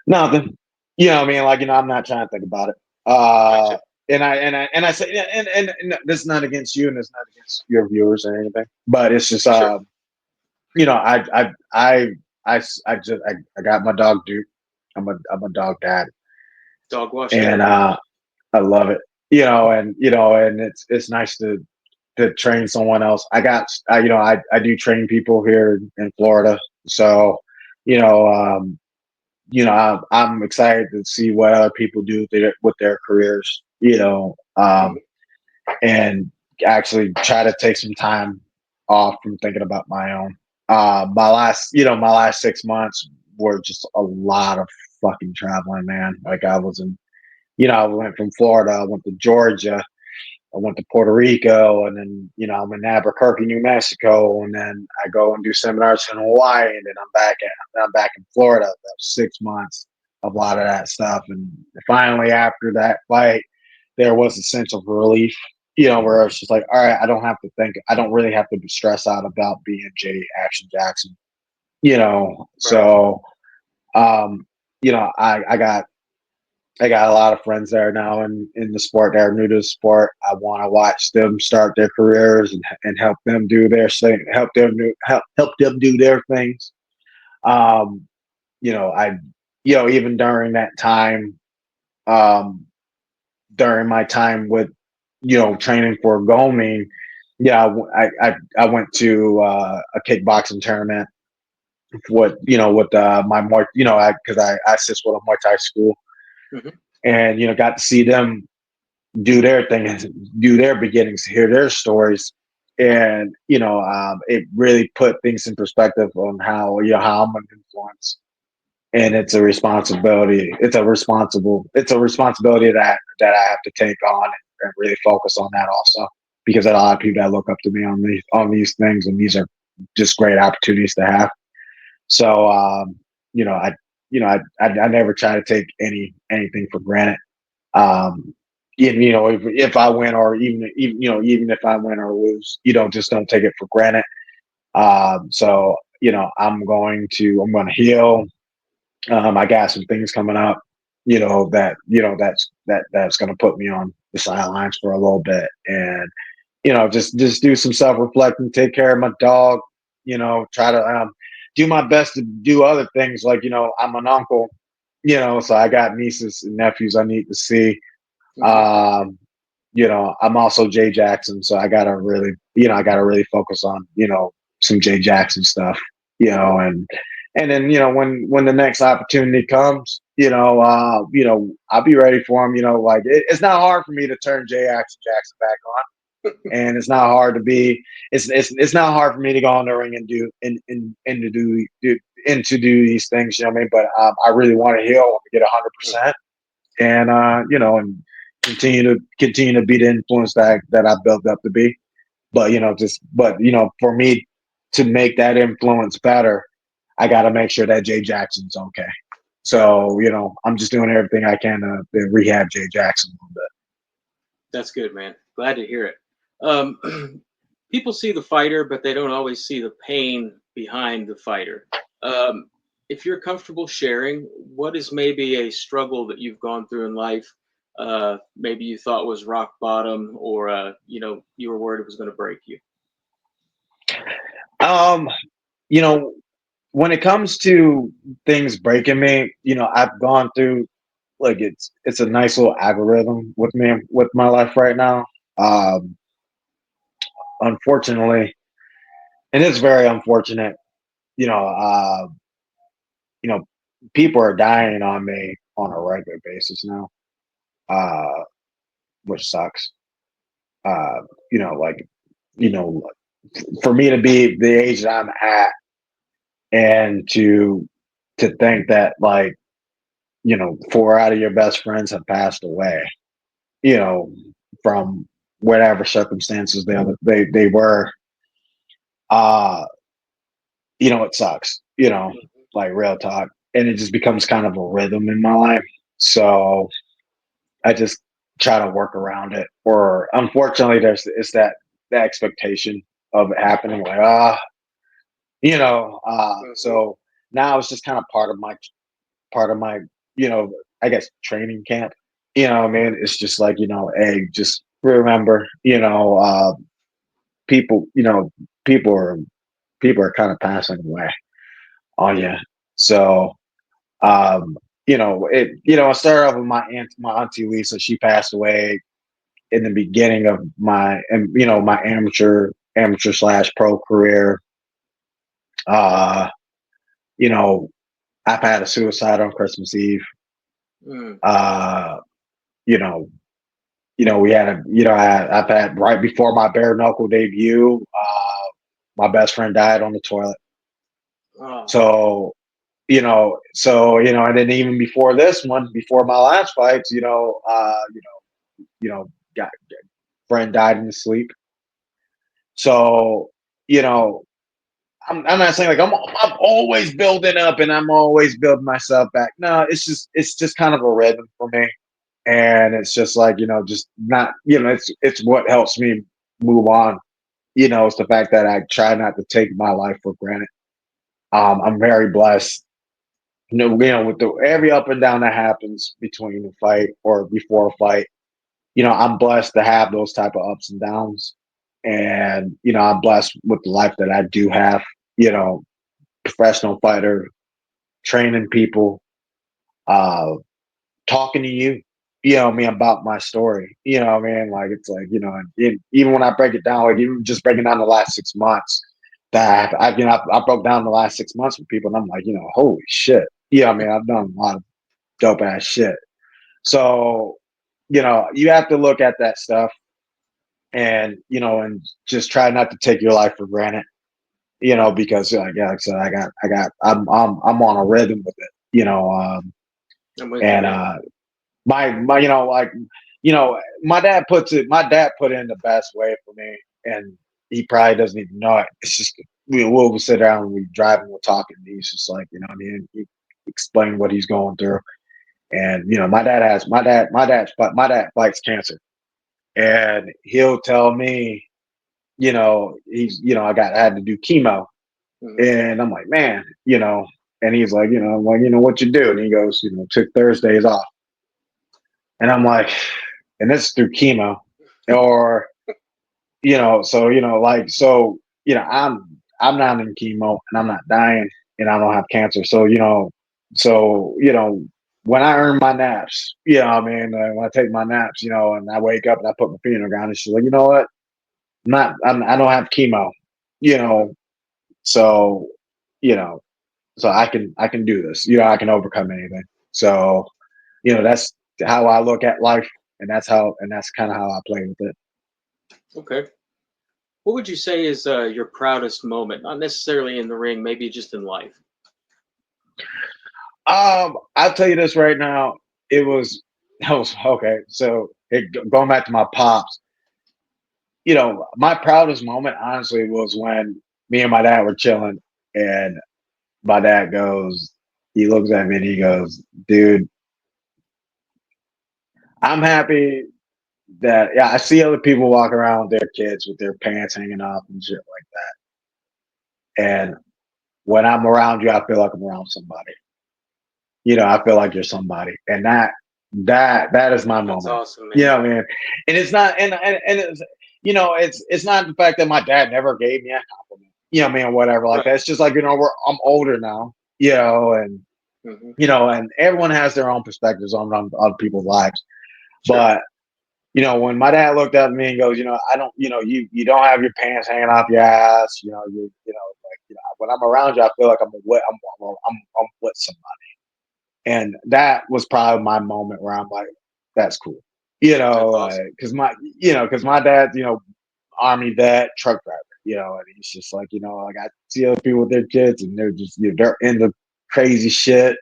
nothing. I mean, like, I'm not trying to think about it. Gotcha. And I say, and this is not against you, and it's not against your viewers or anything, but it's just, Sure. you know, I got my dog Duke. I'm a dog dad, Dog wash and dad. I love it. And it's nice to train someone else. I do train people here in Florida, so you know, I'm excited to see what other people do with their careers. Mhm. And actually try to take some time off from thinking about my own. My last 6 months were just a lot of fucking traveling, man. Like, I went from Florida, I went to Georgia, I went to Puerto Rico, and then I'm in Albuquerque, New Mexico, and then I go and do seminars in Hawaii, and then I'm back in Florida. That was 6 months of a lot of that stuff, and finally after that fight, there was a sense of relief, where it's just like, all right, I don't really have to be stressed out about being J Action Jackson, Right. so um, I got a lot of friends there now in the sport that are new to the sport. I want to watch them start their careers, and help them do their thing, help them do their things. Um, I, even during that time, um, during my time with, training for Goming, yeah, I went to a kickboxing tournament with my Muay, because I assist with a Muay Thai school, Hmm. and got to see them do their thing and do their beginnings, hear their stories, and it really put things in perspective on how I'm an influence, and it's a responsibility that I have to take on, and really focus on that also, because there are a lot of people that look up to me on these things, and these are just great opportunities to have. So, you know, I, I never try to take anything for granted. Um, if I win, or even if I win or lose, just don't take it for granted. So, I'm going to heal. I got some things coming up, that's going to put me on the sidelines for a little bit, and just do some self reflecting, take care of my dog, try to do my best to do other things, like I'm an uncle, so I got nieces and nephews I need to see. Hmm. Um, I'm also Jay Jackson, so I gotta really focus on some Jay Jackson stuff, and then when the next opportunity comes, I'll be ready for him. Like, it's not hard for me to turn Jay Jackson back on, and it's not hard to be. It's not hard for me to go in the ring and to do these things. You know what I mean? But I really want to heal, I want to get 100%, and and continue to be the influence that I built up to be. But for me to make that influence better, I got to make sure that Jay Jackson's okay. So I'm just doing everything I can to rehab Jay Jackson a little bit. That's good, man. Glad to hear it. People see the fighter, but they don't always see the pain behind the fighter. If you're comfortable sharing, what is maybe a struggle that you've gone through in life? Maybe you thought was rock bottom, or you were worried it was going to break you. Um, you know, when it comes to things breaking me, I've gone through, like, it's a nice little algorithm with me with my life right now. Um, Unfortunately, and it's very unfortunate, you know, uh, you know, people are dying on me on a regular basis now, uh, which sucks. Uh, like, you know, for me to be the age that I'm at, and to think that, like, you know, four out of your best friends have passed away, you know, from whatever circumstances they were, uh, you know, it sucks, you know, like real talk. And it just becomes kind of a rhythm in my life. So I just try to work around it. Or unfortunately, it's that the expectation of it happening, like, you know, Mm-hmm. so now it's just kind of part of my, you know, I guess training camp. You know, what I mean, it's just like, you know, hey, just remember, you know, people, you know, people are people are kind of passing away on Yeah. you. So, um, you know, I started off with my auntie Lisa. She passed away in the beginning of and you know, my amateur slash pro career. Uh, you know, I've had a suicide on Christmas Eve. Mm. Uh, you know, we had I've had right before my bare knuckle debut. My best friend died on the toilet. Oh. So and then even before this one, before my last fights, you know, got friend died in his sleep. So, you know, I'm not saying like I'm always building up and I'm always building myself back. No, it's just kind of a rhythm for me. And it's just like, you know, just not, you know, it's what helps me move on. You know, it's the fact that I try not to take my life for granted. I'm very blessed. You know, with every up and down that happens between a fight or before a fight, you know, I'm blessed to have those type of ups and downs. And, you know, I'm blessed with the life that I do have, you know, professional fighter, training people, uh, talking to you, you know what I mean, about my story. You know what I mean? Like, it's like, you know, even when I break it down, like even just breaking down the last 6 months, that I broke down the last 6 months with people and I'm like, you know, holy shit. Yeah, I mean, I've done a lot of dope ass shit. So, you know, you have to look at that stuff and, you know, and just try not to take your life for granted, you know, because like I said, I'm on a rhythm with it, you know, I'm with you, and, man. my you know, like, you know, my dad put it in the best way for me, and he probably doesn't even know it. It's just we'll sit down and we drive and we'll talk, and he's just like, you know what I mean, he explain what he's going through. And you know, my dad fights cancer, and he'll tell me, you know, I had to do chemo, Hmm. and I'm like, man, you know, and he's like, you know, well, you know what you do, and he goes, you know, took Thursdays off. And I'm like, and this is through chemo, or you know, I'm not in chemo and I'm not dying and I don't have cancer. So you know, when I earn my naps, you know, what I mean, when I take my naps, you know, and I wake up and I put my feet on the ground, and she's like, you know what, I don't have chemo, you Hmm. know, so you know, so I can do this, you know, I can overcome anything. So you know, that's how I look at life, and that's kind of how I play with it. Okay. What would you say is your proudest moment? Not necessarily in the ring, maybe just in life. I'll tell you this right now. It was, I was okay. So going back to my pops, you know, my proudest moment honestly was when me and my dad were chilling, and my dad goes, he looks at me and he goes, "Dude, I'm happy that yeah, I see other people walk around with their kids with their pants hanging off and shit like that. And when I'm around you, I feel like I'm around somebody. You know, I feel like you're somebody, and that is my That's moment. awesome, You man. know what I mean? And it's not, and it's, you know, it's not the fact that my dad never gave me a compliment. You know what I mean, or whatever like Right. that. It's just like, you know, I'm older now. You know, and Hmm. you know, and everyone has their own perspectives on people's lives. Sure. But you know, when my dad looked at me and goes, you know, I don't, you know, you don't have your pants hanging off your ass. You know, like, you know, when I'm around you, I feel like I'm with somebody. And that was probably my moment where I'm like, that's cool. You That's know, awesome. because my dad, you know, army vet, truck driver. And he's just like, like I see other people with their kids and they're just, they're into crazy shit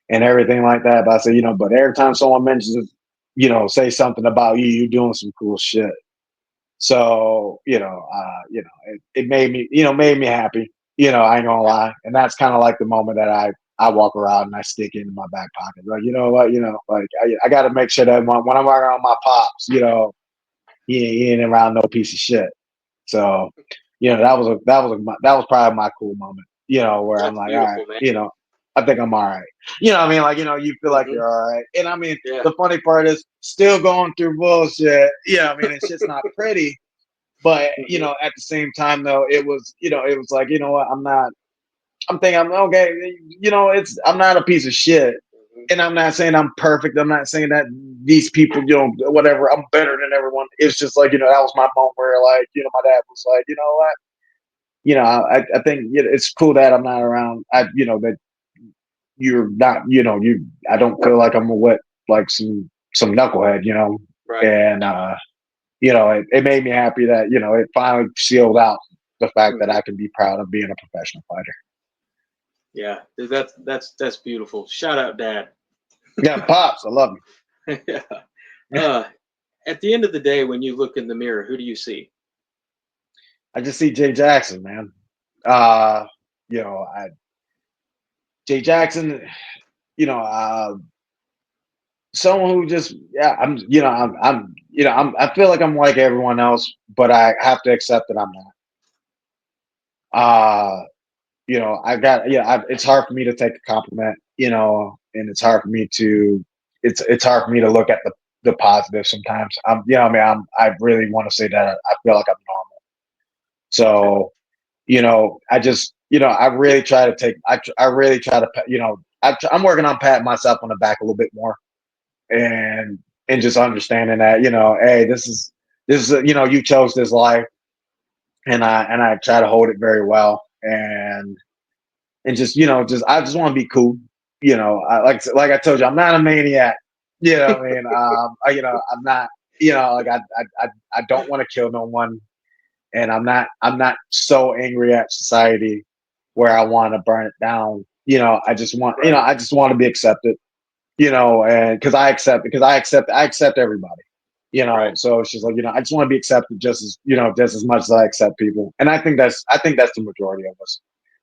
and everything like that. But I said, but every time someone mentions it, say something about you, you're doing some cool shit. So, it made me, made me happy. I ain't gonna lie. And that's kind of like the moment that I walk around and I stick it in my back pocket. Like, you know what, like I got to make sure that when I'm around my pops, he ain't around no piece of shit. So, that was probably my cool moment, where I'm That's like, all right, beautiful, man. I think I'm all right. You know what I mean? Like, you feel like Hmm. you're all right. And I mean, Yeah. the funny part is still going through bullshit. I mean, it's just not pretty. But, Hmm. at the same time though, it was like, what, I'm thinking I'm okay, I'm not a piece of shit. Hmm. And I'm not saying I'm perfect. I'm not saying that these people, whatever, I'm better than everyone. It's just like, that was my moment where like, my dad was like, you know what? I think it's cool that I'm not around. That you're not, I don't feel like I'm a wet, like some knucklehead, Right. and, it made me happy that, it finally sealed out the fact that Hmm. I can be proud of being a professional fighter. Yeah, that's beautiful. Shout out, Dad. Yeah, pops, I love Yeah. you. Uh, at the end of the day, when you look in the mirror, who do you see? I just see Jay Jackson, man. Uh, you know, I Jay Jackson, you know, someone who just, yeah, I feel like I'm like everyone else, but I have to accept that I'm not. I got, it's hard for me to take a compliment, and it's hard for me to, it's hard for me to look at the positive sometimes. I mean, I really want to say that I feel like I'm normal. Okay. So, I just, I really try to take, I really try to, I'm working on patting myself on the back a little bit more, and just understanding that, hey, this is, you chose this life, and I try to hold it very well, and just, just I just want to be cool. Like I told you, I'm not a maniac. I mean, I'm not. Like I don't want to kill no one, and I'm not so angry at society where I want to burn it down. Right. I just want to be accepted. And because I accept everybody. Right. So it's just like, I just want to be accepted just as much as I accept people, and I think that's the majority of us.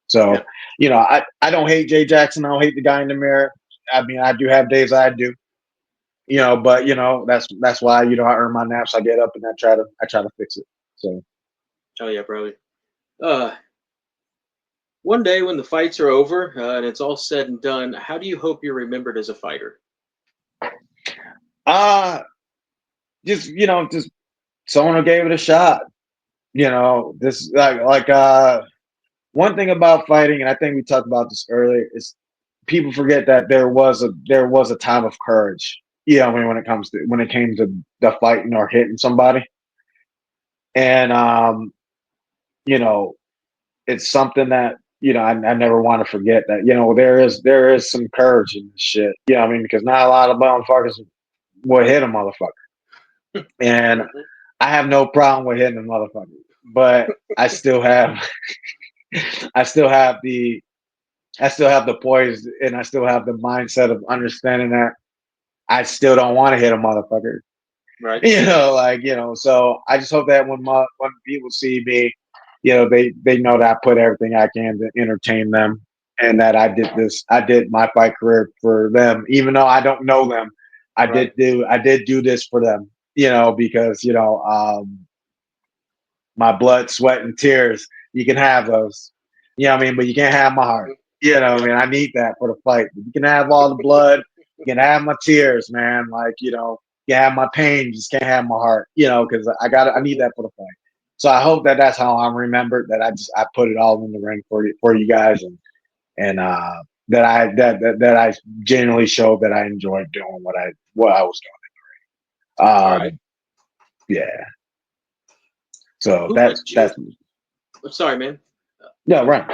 So, Yeah. I don't hate Jay Jackson. I don't hate the guy in the mirror. I mean, I do have days I do, but that's why, I earn my naps. I get up and I try to fix it. So, Oh yeah, brother. Uh, One day when the fights are over and it's all said and done, how do you hope you're remembered as a fighter? uh, just someone who gave it a shot. This one thing about fighting, and I think we talked about this earlier, is people forget that there was a time of courage. I mean, when it came to the fighting or hitting somebody, and you know, it's something that I never want to forget that there is some courage in this shit. I mean, because not a lot of motherfuckers will hit a motherfucker, and Hmm. I have no problem with hitting a motherfucker, but I still have I still have the I still have the poise, and I still have the mindset of understanding that I still don't want to hit a motherfucker. Right. So I just hope that when people see me, they know that I put everything I can to entertain them, and that I did my fight career for them, even though I don't know them. Right. I did do this for them, because my blood, sweat, and tears. You can have those. What I mean? But you can't have my heart. Mhm. I Yeah. mean? I need that for the fight. You can have all the blood. You can have my tears, man. Like, you can have my pain. You just can't have my heart, because I need Hmm. that for the fight. So I hope that that's how I'm remembered, that I put it all in the ring for you guys, and that I genuinely showed that I enjoyed doing what I was doing. All right. Yeah. So Who that's would you? that's I'm sorry, man. yeah, right.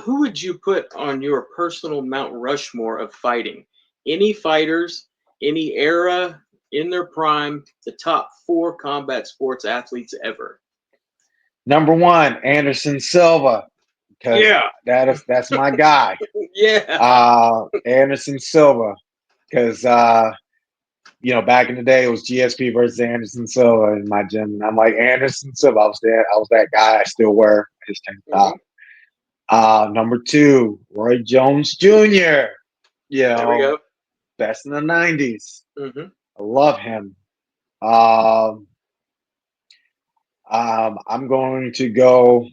Who would you put on your personal Mount Rushmore of fighting? Any fighters, any era in their prime, the top four combat sports athletes ever. Number one, Anderson Silva, because Yeah. that's my guy. Yeah. Anderson Silva, because back in the day it was GSP versus Anderson Silva in my gym, and I'm like Anderson Silva. I was there. I was that guy. I still wear his tank top. Hmm. Number two, Roy Jones Jr. You There we know, go. best in the '90s. Hmm. I love him. Um, I'm going to go.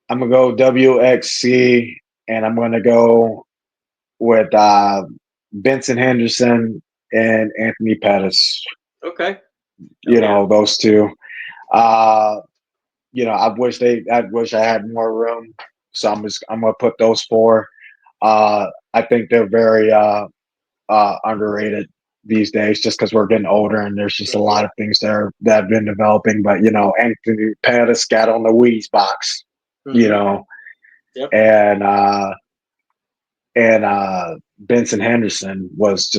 I'm gonna go WXC, and I'm gonna go with Benson Henderson and Anthony Pettis. Okay. Oh yeah. Those two. Uh, I wish I had more room, so I'm gonna put those four. I think they're very underrated these days, just because we're getting older and there's just a Hmm. lot of things that have been developing. But Anthony Pettis got on the Wheaties box, you Hmm. know, Yep. and Benson Henderson was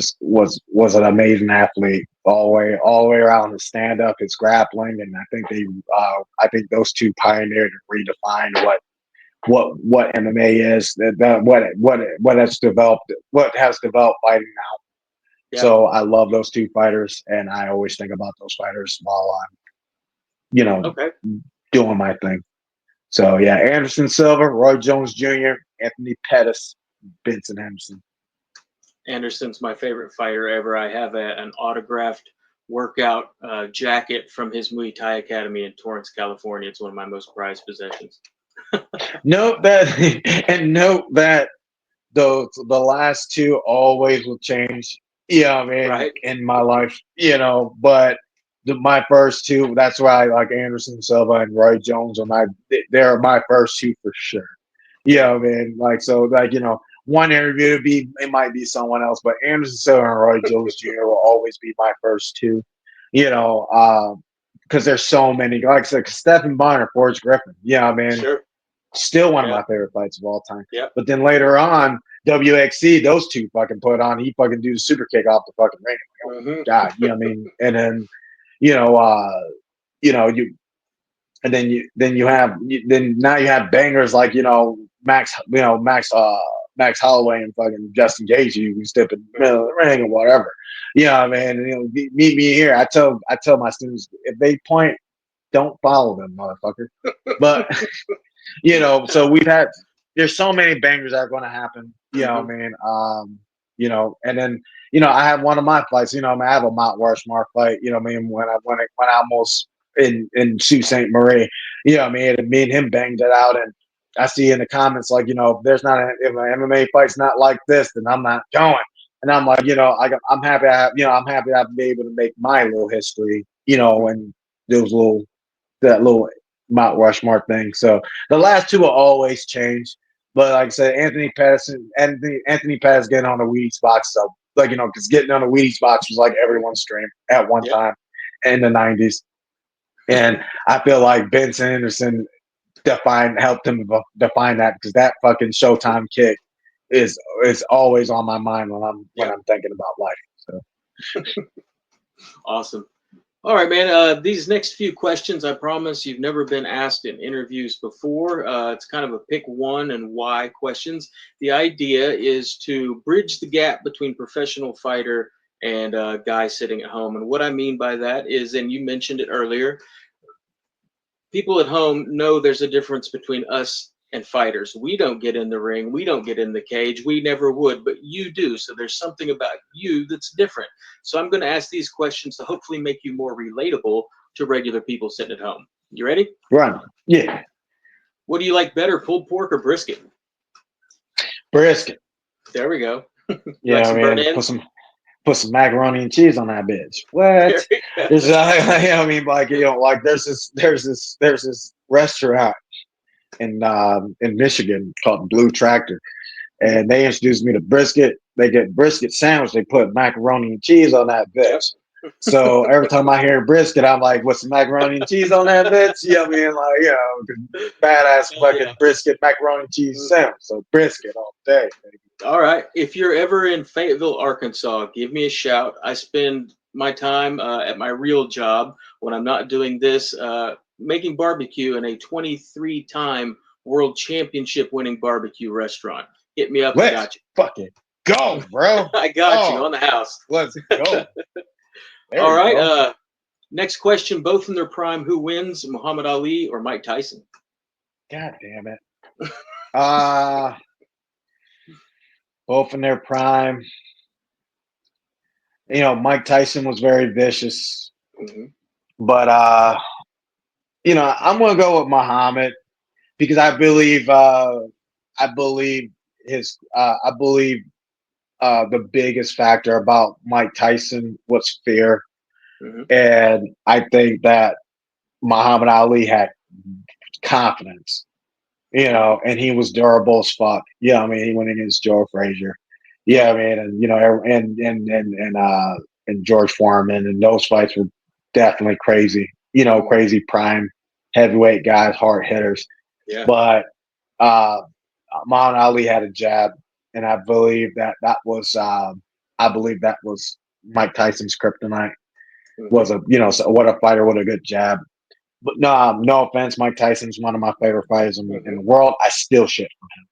an amazing athlete all the way around. His stand up, his grappling, and I think those two pioneered and redefined what MMA is, what has developed fighting now. Yeah. So I love those two fighters, and I always think about those fighters while I'm Okay. doing my thing. So yeah, Anderson Silva, Roy Jones Jr., Anthony Pettis, Benson Henderson. Anderson's my favorite fighter ever. I have an autographed workout jacket from his Muay Thai Academy in Torrance, California. It's one of my most prized possessions. Note that and note that the last two always will change. Yeah, I mean, Right. in my life, but my first two, that's why I like Anderson Silva and Roy Jones they're my first two for sure. Yeah. Yeah, I mean, like so, like one interview it might be someone else, but Anderson Silva and Roy Jones Jr. will always be my first two. You know, because there's so many. Like I said, Stephen Bonner, Forrest Griffin. Yeah, I mean, Sure. still one of Yeah. my favorite fights of all time. Yep. But then later on, WXC, those two fucking put on. He fucking do the super kick off the fucking ring. Like, oh Hmm. my god, I mean, and then you know, uh, you and then you have then now you have bangers like Max Holloway and fucking Justin Gage. You can step in the middle of the ring or whatever. Yeah, man. Meet me here. I tell my students if they point, don't follow them, motherfucker. But so there's so many bangers that are going to happen. Hmm. Man. And then I have one of my fights. I have a Mount Rushmore fight. I mean, when I almost in Sault Ste. Marie. I mean, and me and him banged it out, and I see in the comments like, if there's not if an MMA fight's not like this, then I'm not going. And I'm like, I'm happy I'm happy I've been able to make my little history. And those that little Mount Rushmore thing. So the last two will always change. But like I said, Anthony Pettis getting on the Wheaties box. So because getting on the Wheaties box was like everyone's dream at one Yep. time in the '90s. And I feel like Benson Anderson helped him define that, because that fucking Showtime kick is always on my mind when Yep. I'm thinking about life. So Awesome. All right, man. These next few questions, I promise you've never been asked in interviews before. It's kind of a pick one and why questions. The idea is to bridge the gap between professional fighter and guy sitting at home. And what I mean by that is, and you mentioned it earlier, people at home know there's a difference between us and fighters. We don't get in the ring, we don't get in the cage, we never would, but you do. So there's something about you that's different. So I'm going to ask these questions to hopefully make you more relatable to regular people sitting at home. You ready? run, yeah, What do you like better, pulled pork or brisket? brisket. There we go. You like Yeah, some burnt man, ends? put some macaroni and cheese on that bitch. What? There we go. There's, I mean, like like there's this restaurant in Michigan called Blue Tractor, and they introduced me to brisket. They get brisket sandwich. They put macaroni and cheese on that Yep. bitch. So every time I hear brisket, I'm like, "What's the macaroni and cheese on that bitch?" You know what I mean? Like, badass Oh, fucking yeah. brisket macaroni and cheese sandwich. So brisket all day, baby. All right. If you're ever in Fayetteville, Arkansas, give me a shout. I spend my time at my real job when I'm not doing this. making barbecue in a 23-time world championship winning barbecue restaurant. Hit me up. I Let's got you. fucking go, bro. I got you Oh, on the house. let's go. There All you right. go. Next question. Both in their prime, who wins, Muhammad Ali or Mike Tyson? God damn it. Uh both in their prime. You know, Mike Tyson was very vicious, Mhm. but you know, I'm gonna go with Muhammad because I believe I believe the biggest factor about Mike Tyson was fear, Mhm. and I think that Muhammad Ali had confidence. You know, and he was durable as fuck. Yeah, I mean, he went against Joe Frazier. Yeah, I mean, and you know, and George Foreman, and those fights were definitely crazy. You know, Mhm. crazy prime heavyweight guys, hard hitters. Yeah. But uh, Muhammad Ali had a jab, and I believe that was Mike Tyson's kryptonite. Mhm. Was a you know so what a fighter with a good jab. But no, no offense, Mike Tyson's one of my favorite fighters in Mhm. the world. I still shit from him.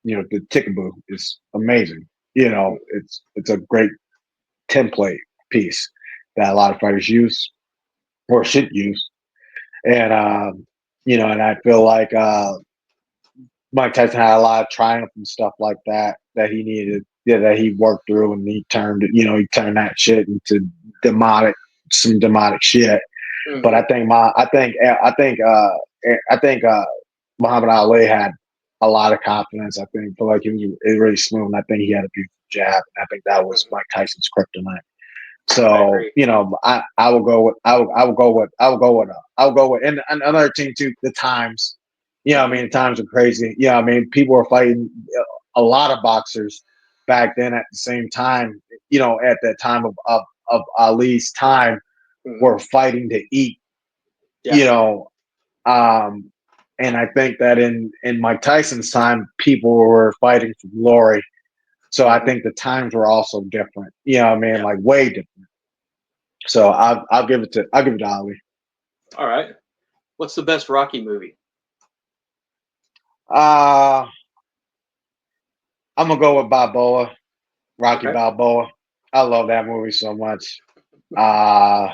You know, the Tickaboo is amazing. You know, it's a great template piece that a lot of fighters use or should use. And you know, and I feel like Mike Tyson had a lot of triumph and stuff like that that he needed, yeah, that he worked through, and he turned that shit into demonic, some demonic shit. But Mhm. I think Muhammad Ali had a lot of confidence. I think feel like he was really smooth, and I think he had a beautiful jab, and I think that was Mhm. Mike Tyson's kryptonite. I So agree. you know, I will go with I will go with and another team too. The times, you know, what I Mhm. mean, the times are crazy. Yeah, I mean, people were fighting a lot of boxers back then at the same time. You know, at that time of Ali's time, Mhm. were fighting to eat. Yeah. You know, um, and I think that in Mike Tyson's time, people were fighting for glory. So I Mhm. think the times were also different. You know, what I mean, Yeah. like way different. So I'll give it to Ali. All right. What's the best Rocky movie? Uh I'm gonna go with Balboa, Rocky Okay. Balboa. I love that movie so much. Uh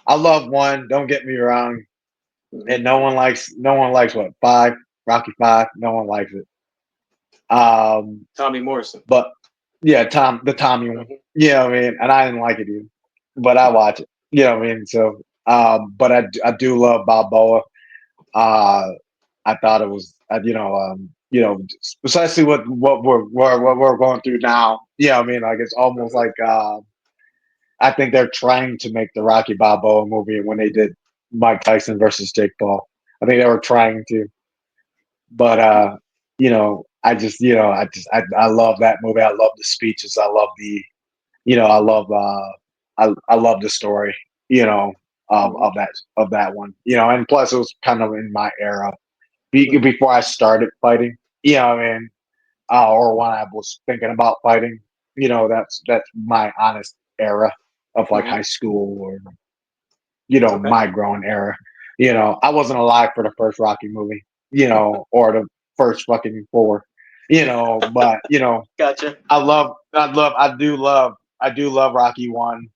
I love one. Don't get me wrong, Mhm. and no one likes what 5, Rocky 5. No one likes it. Tommy Morrison. But yeah, the Tommy one. Mhm. Yeah, I mean, and I didn't like it either, but I watch it. You know what I mean? So, but I do love Balboa. Uh, I thought it was, especially what we're going through now. Yeah, I mean, like it's almost Mhm. like I think they're trying to make the Rocky Balboa movie when they did Mike Tyson versus Jake Paul. I think they were trying to, but I love that movie. I love the speeches. I love I love I love the story. You know, Mhm. of that one. You know, and plus it was kind of in my era Mhm. before I started fighting. You know, what I mean, or when I was thinking about fighting. You know, that's my honest era of like Mhm. high school or Okay. my growing era. You know, I wasn't alive for the first Rocky movie. You know, or the first fucking four. You know, but Gotcha. I do love Rocky one.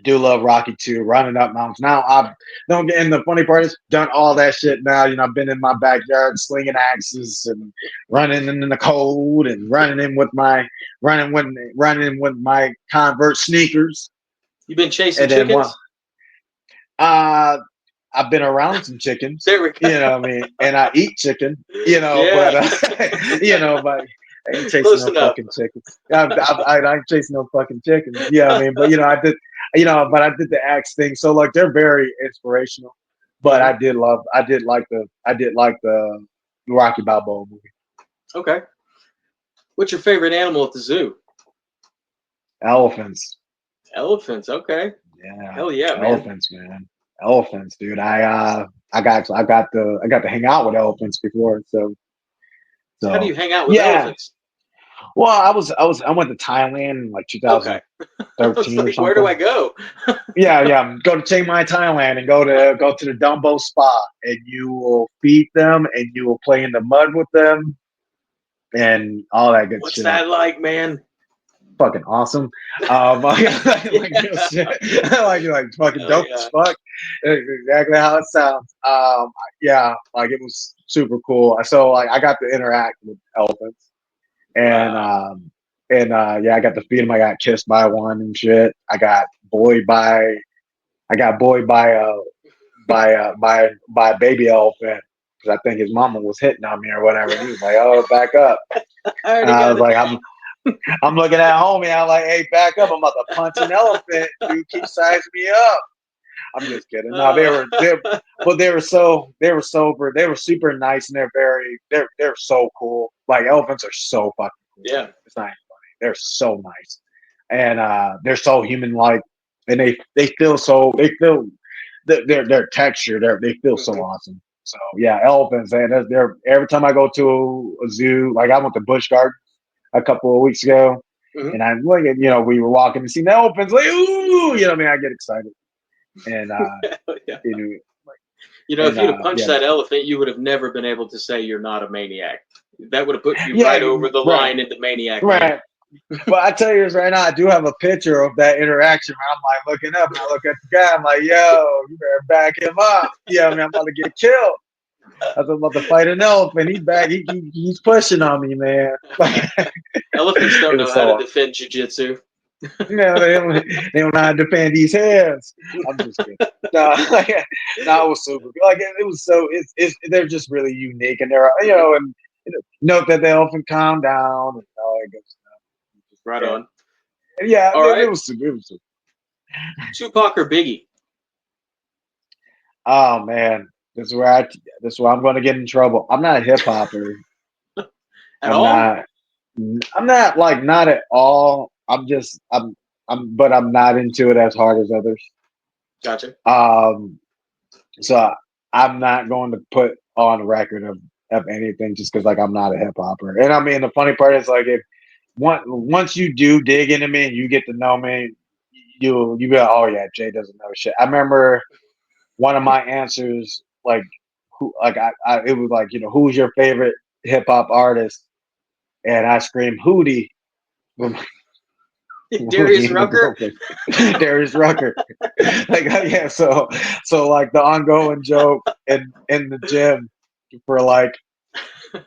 I do love Rocky two, running up mountains. Now I don't get and the funny part is done all that shit now. You know, I've been in my backyard slinging axes and running in the cold and running with my Converse sneakers. You been chasing And then one chickens? uh I've been around some chickens, There we you go. know what I mean, and I eat chicken, Yeah. but but I ain't chasing Close no enough. fucking chickens. I ain't chasing no fucking chickens. Yeah, I mean, but but I did the axe thing. So like they're very inspirational. But Mhm. I did like the Rocky Balboa movie. Okay. What's your favorite animal at the zoo? Elephants. Elephants. Okay. Yeah, Hell yeah, man. elephants, man. Elephants, dude. I got to hang out with elephants before, How do you so hang out with yeah. elephants? Well, I went to Thailand in like Okay. I was 2013 or like, where do I something. go? Yeah, yeah. Go to Chiang Mai, Thailand, and go to the Dumbo Spa, and you will feed them, and you will play in the mud with them, and all that good What's shit. that like, man? Fucking awesome. Like real shit. like fucking Hell dope as yeah. fuck. Exactly how it sounds. Yeah, like it was super cool. So like I got to interact with elephants, and Wow. yeah, I got to feed them. I got kissed by one and shit. I got bullied by a baby elephant because I think his mama was hitting on me or whatever. And he was like, "Oh, back up." I And already I got was it. like, I'm looking at homie. I'm like, "Hey, back up! I'm about to punch an elephant. Dude, keep sizing me up." I'm just kidding. No, but they were sober. They were super nice, and they're so cool. Like elephants are so fucking cool. Yeah. It's not even funny. They're so nice, and they're so human like, and they feel their texture. They feel so Hmm. awesome. So yeah, elephants. And they're every time I go to a zoo, like I went to Busch Gardens a couple of weeks ago, Hmm. and I'm looking. We were walking and seeing the elephants. Like ooh, I mean, I get excited, and Yeah. you know, If you'd have punched yeah, that elephant, you would have never been able to say you're not a maniac. That would have put you right yeah, over the right, line into maniac land. right. But I tell you this right now, I do have a picture of that interaction where I'm like looking up and I look at the guy, I'm like, yo, you better back him up. Yeah, I mean, I'm about to get killed. I was about to fight an elephant. He's pushing on me, man. Elephants It don't know was how to so defend jujitsu. they don't know how to defend these hands. I'm just kidding. No, no, it was super. Like it was so they're just really unique and they're Hmm. and note that the elephant calm down and all that good stuff. Right Yeah. on. Yeah, All right. it was super. It was super. Tupac or Biggie? Oh man, this is where I'm going to get in trouble. I'm not a hip hopper. At I'm all? not. I'm not like not at all. But I'm not into it as hard as others. Gotcha. Um, so I'm not going to put on record of anything just because like I'm not a hip hopper. And I mean the funny part is like if once you do dig into me and you get to know me, you go, oh yeah, Jay doesn't know shit. I remember one of my answers like who like it was like who's your favorite hip hop artist, and I screamed Hootie with my, Darius Hootie in the Rucker? girlfriend, Darius Rucker. Like yeah, so like the ongoing joke in the gym for like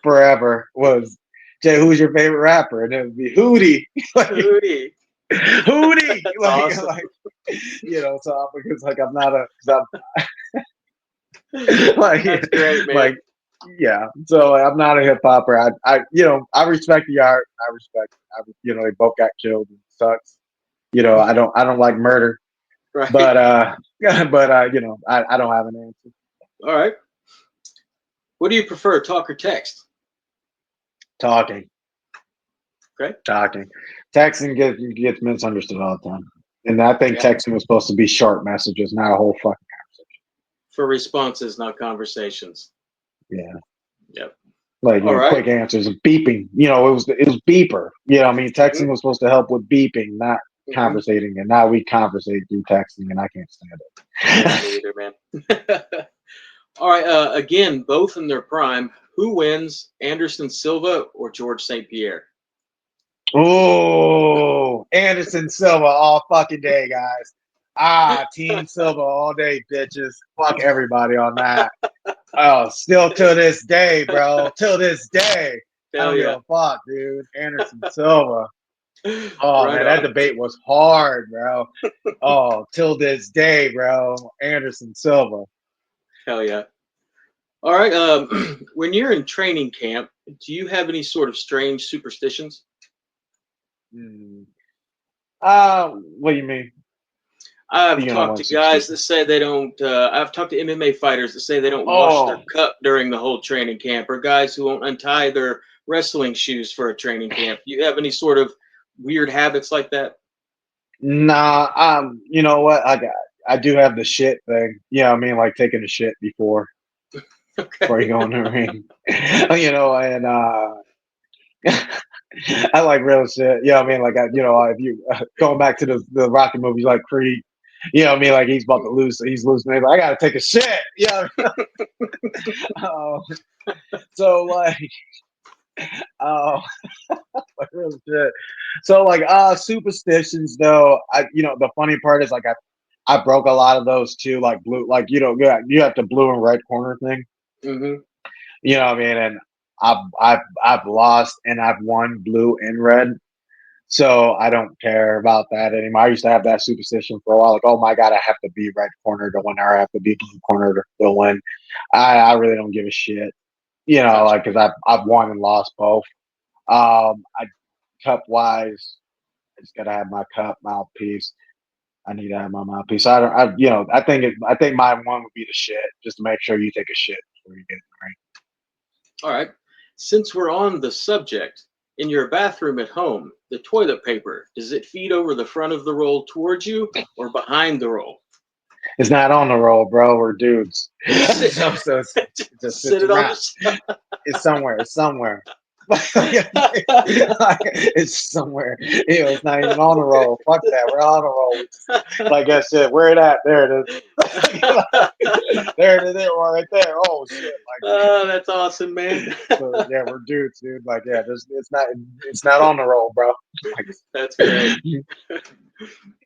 forever was Jay, who's your favorite rapper? And it would be Hootie, like Hootie. Hootie, That's awesome. like so because like I'm not a, cause like That's great, man. like yeah, so like, I'm not a hip hopper. I respect the art. They both got killed and it sucks. I don't like murder, Right. but yeah, but I don't have an answer. All right. What do you prefer, talk or text? Talking, Okay. talking, texting gets misunderstood all the time, and I think Yeah. texting was supposed to be short messages, not a whole fucking For responses, not conversations. yeah. Yep. Like All right. quick answers of beeping. It was beeper. I mean, Mm-hmm. texting was supposed to help with beeping, not Mm-hmm. conversating. And now we conversate through texting, and I can't Yeah, stand me either, man. All right. Again, both in their prime. Who wins, Anderson Silva or George St. Pierre? it. Oh, Anderson Silva all fucking day, guys. Team Silva all day, bitches. Fuck everybody on that. Oh, still to this day, bro. Till this day, I Hell don't give yeah. a fuck, dude. Anderson Silva. Oh Right man, that on. debate was hard, bro. Oh, till this day, bro. Anderson Silva. Hell yeah. All right. When you're in training camp, do you have any sort of strange superstitions? Hmm. What do you mean? I've You know talked one to guys superstition. that say they don't. I've talked to MMA fighters that say they don't wash their Oh, cup during the whole training camp, or guys who won't untie their wrestling shoes for a training camp. Do you have any sort of weird habits like that? nah. You know what? I do have the shit thing. Yeah, I mean, like taking a shit before you Okay. go in the ring. And I like real shit. You know what I mean? Like, if you going back to the Rocky movies like Creed, you know what I mean? Like he's about to lose, he's losing. He's like, I gotta take a shit. Yeah. So like, uh, like real shit. So like, superstitions though. The funny part is like I broke a lot of those too. Like blue, like you have the blue and red corner thing. Hmm. You know what I mean? And I've lost and I've won blue and red. So I don't care about that anymore. I used to have that superstition for a while, like, oh my god, I have to be red corner to win, or I have to be blue corner to win. I really don't give a shit, Gotcha. like because I've won and lost both. I cup wise, I just gotta have my cup mouthpiece. I need to have my mouthpiece. I don't, I think my one would be the shit, just to make sure you take a shit before you get it right. All right. Since we're on the subject, in your bathroom at home, the toilet paper, does it feed over the front of the roll towards you or behind the roll? It's not on the roll, bro. We're dudes, Sit, so it just sit sits it on around. the side. It's somewhere. It's somewhere. It's somewhere. It's not even on the roll. Fuck that. We're on a roll. We just, like I said, where it at? There it is. There it is. Right there. Oh shit! Like, Oh, that's awesome, man. so yeah, we're dudes, dude. Like, yeah, it's not on the roll, bro. Like, That's great.